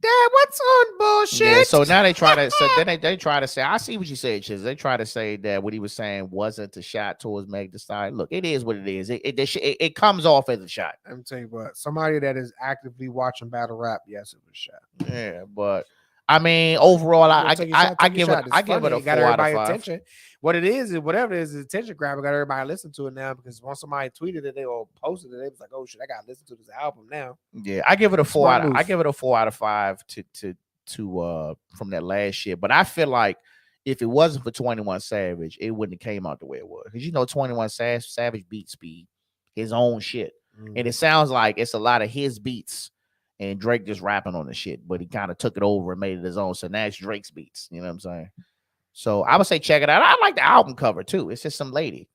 Dad, what's on bullshit? Yeah, so now they try to. So then they try to say. I see what you said, Chiz. They try to say that what he was saying wasn't a shot towards Meg Thee Stallion. Look, it is what it is. It comes off as a shot. I'm telling you what. Somebody that is actively watching battle rap, yes, it was a shot. Yeah, but I mean, overall, I give it a 4 out of 5. Attention. What it is, whatever it is attention grabber. Got everybody listen to it now because once somebody tweeted it, they all posted it. They was like, "Oh shit, I gotta listen to this album now." Yeah, I give it a 4 out. I give it a 4 out of 5 to from that last year. But I feel like if it wasn't for 21 Savage, it wouldn't have came out the way it was. Because 21 Savage beat speed, his own shit, and it sounds like it's a lot of his beats. And Drake just rapping on the shit, but he kind of took it over and made it his own. So now it's Drake's beats. You know what I'm saying? So I would say check it out. I like the album cover too. It's just some lady.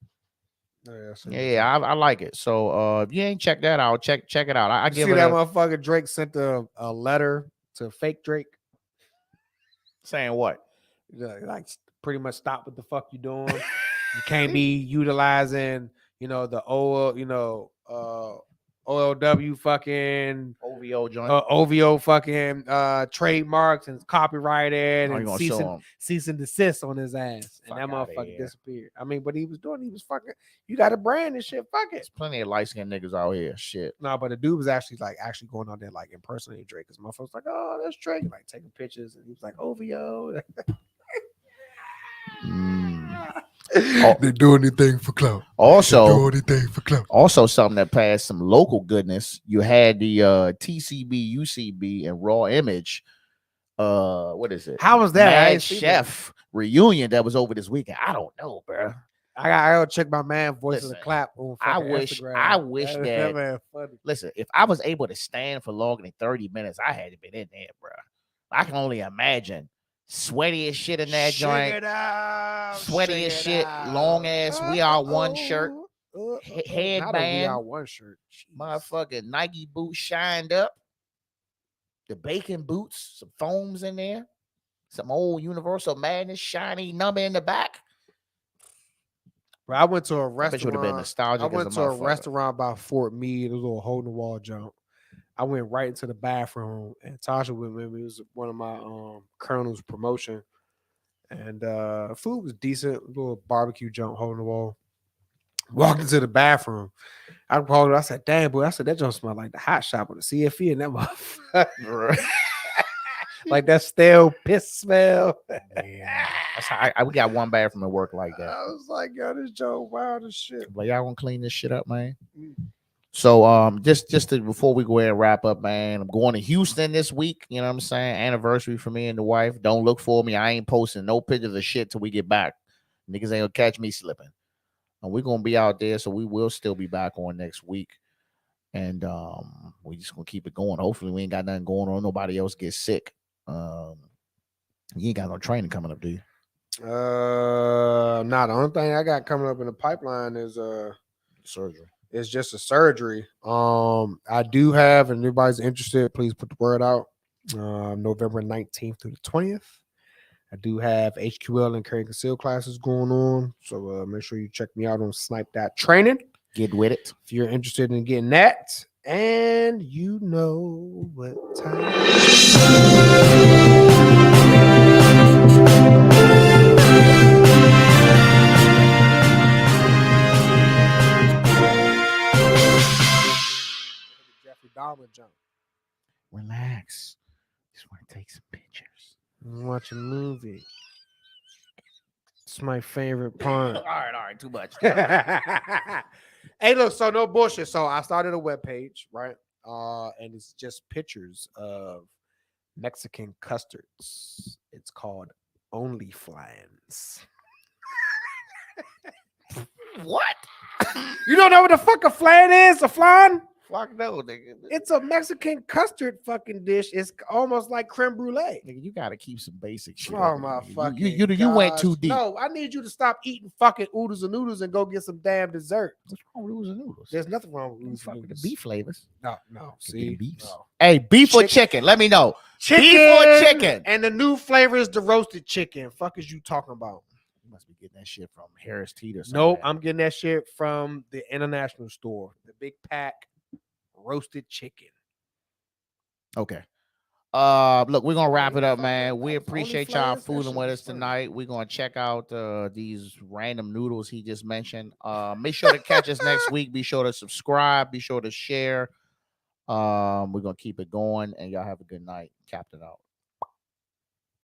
Yeah, I like it. So if you ain't checked that out, check it out. I give it that motherfucker Drake sent a letter to fake Drake. Saying what? Like pretty much stop what the fuck you doing. You can't be utilizing, the old, OLW fucking OVO joint, OVO fucking trademarks and copyrighted and cease and desist on his ass. And that motherfucker disappeared. I mean, what he was fucking, you got a brand and shit, fuck it. There's plenty of light-skinned niggas out here. Shit. No, but the dude was actually going out there like impersonating Drake. Because motherfuckers like, oh, that's Drake. Like taking pictures. And he was like, OVO. They do anything for clout. Also, anything for clout. Also, something that passed some local goodness. You had the TCB, UCB, and Raw Image. What is it? How was that? I Mad ain't seen Chef reunion that was over this weekend. I don't know, bro. I gotta check my man voice of the Listen, clap on I fucking wish Instagram. that man funny. listen, if I was able to stand for longer than 30 minutes, I had to been in there, bro. I can only imagine sweaty as shit in that joint. Sweaty as shit, long ass We Are One shirt, Not a We headband, Are One shirt. Jeez. motherfucking Nike boots shined up, the bacon boots, some foams in there, some old Universal Madness shiny number in the back. Bro, I went to a I bet you would have been restaurant. nostalgic. I as went a to a motherfucker. restaurant by Fort Meade, a little hole in the wall jump. I went right into the bathroom, and Tasha with me. It was one of my Colonel's promotion, and food was decent. A little barbecue jump, hole in the wall. Walked into the bathroom. I called her. I said, "Damn, boy!" I said that jump smelled like the hot shop with the CFE and that motherfucker. Like that stale piss smell. Yeah. That's how we got one bathroom at work like that. I was like, "Yo, this joke wild as shit." But y'all gonna clean this shit up, man. So just before we go ahead and wrap up, man, I'm going to Houston this week. You know what I'm saying? Anniversary for me and the wife. Don't look for me. I ain't posting no pictures of shit till we get back. Niggas ain't gonna catch me slipping. And we're gonna be out there, so we will still be back on next week. And we just gonna keep it going. Hopefully, we ain't got nothing going on. Nobody else gets sick. You ain't got no training coming up, do you? Nah, the only thing I got coming up in the pipeline is surgery. It's just a surgery. I do have, and everybody's interested, please put the word out. November 19th through the 20th. I do have HQL and carry conceal classes going on. So make sure you check me out on Snipe.training. Get with it. If you're interested in getting that. And you know what time. Dharma jump. Relax. Just want to take some pictures. Watch a movie. It's my favorite part. all right, too much. Hey, look, so no bullshit. So I started a webpage, right? And it's just pictures of Mexican custards. It's called OnlyFlans. What? You don't know what the fuck a flan is? A flan? Fuck no, nigga. It's a Mexican custard fucking dish. It's almost like creme brulee. Nigga, you gotta keep some basic shit. Oh my fucking you went too deep. No, I need you to stop eating fucking oodles and noodles and go get some damn dessert. What's wrong with oodles and noodles? There's nothing wrong with oodles and The noodles. beef flavors. No. See, no. Hey, beef or chicken? Let me know. Chicken beef or chicken? And the new flavor is the roasted chicken. Fuck is you talking about? You must be getting that shit from Harris Teeter or something. Nope, I'm getting that shit from the international store. The big pack roasted chicken. Okay. Look, we're gonna wrap it up, man. We appreciate y'all fooling with us tonight. We're gonna check out these random noodles he just mentioned. Make sure to catch us next week. Be sure to subscribe. Be sure to share. We're gonna keep it going, and y'all have a good night. Captain out.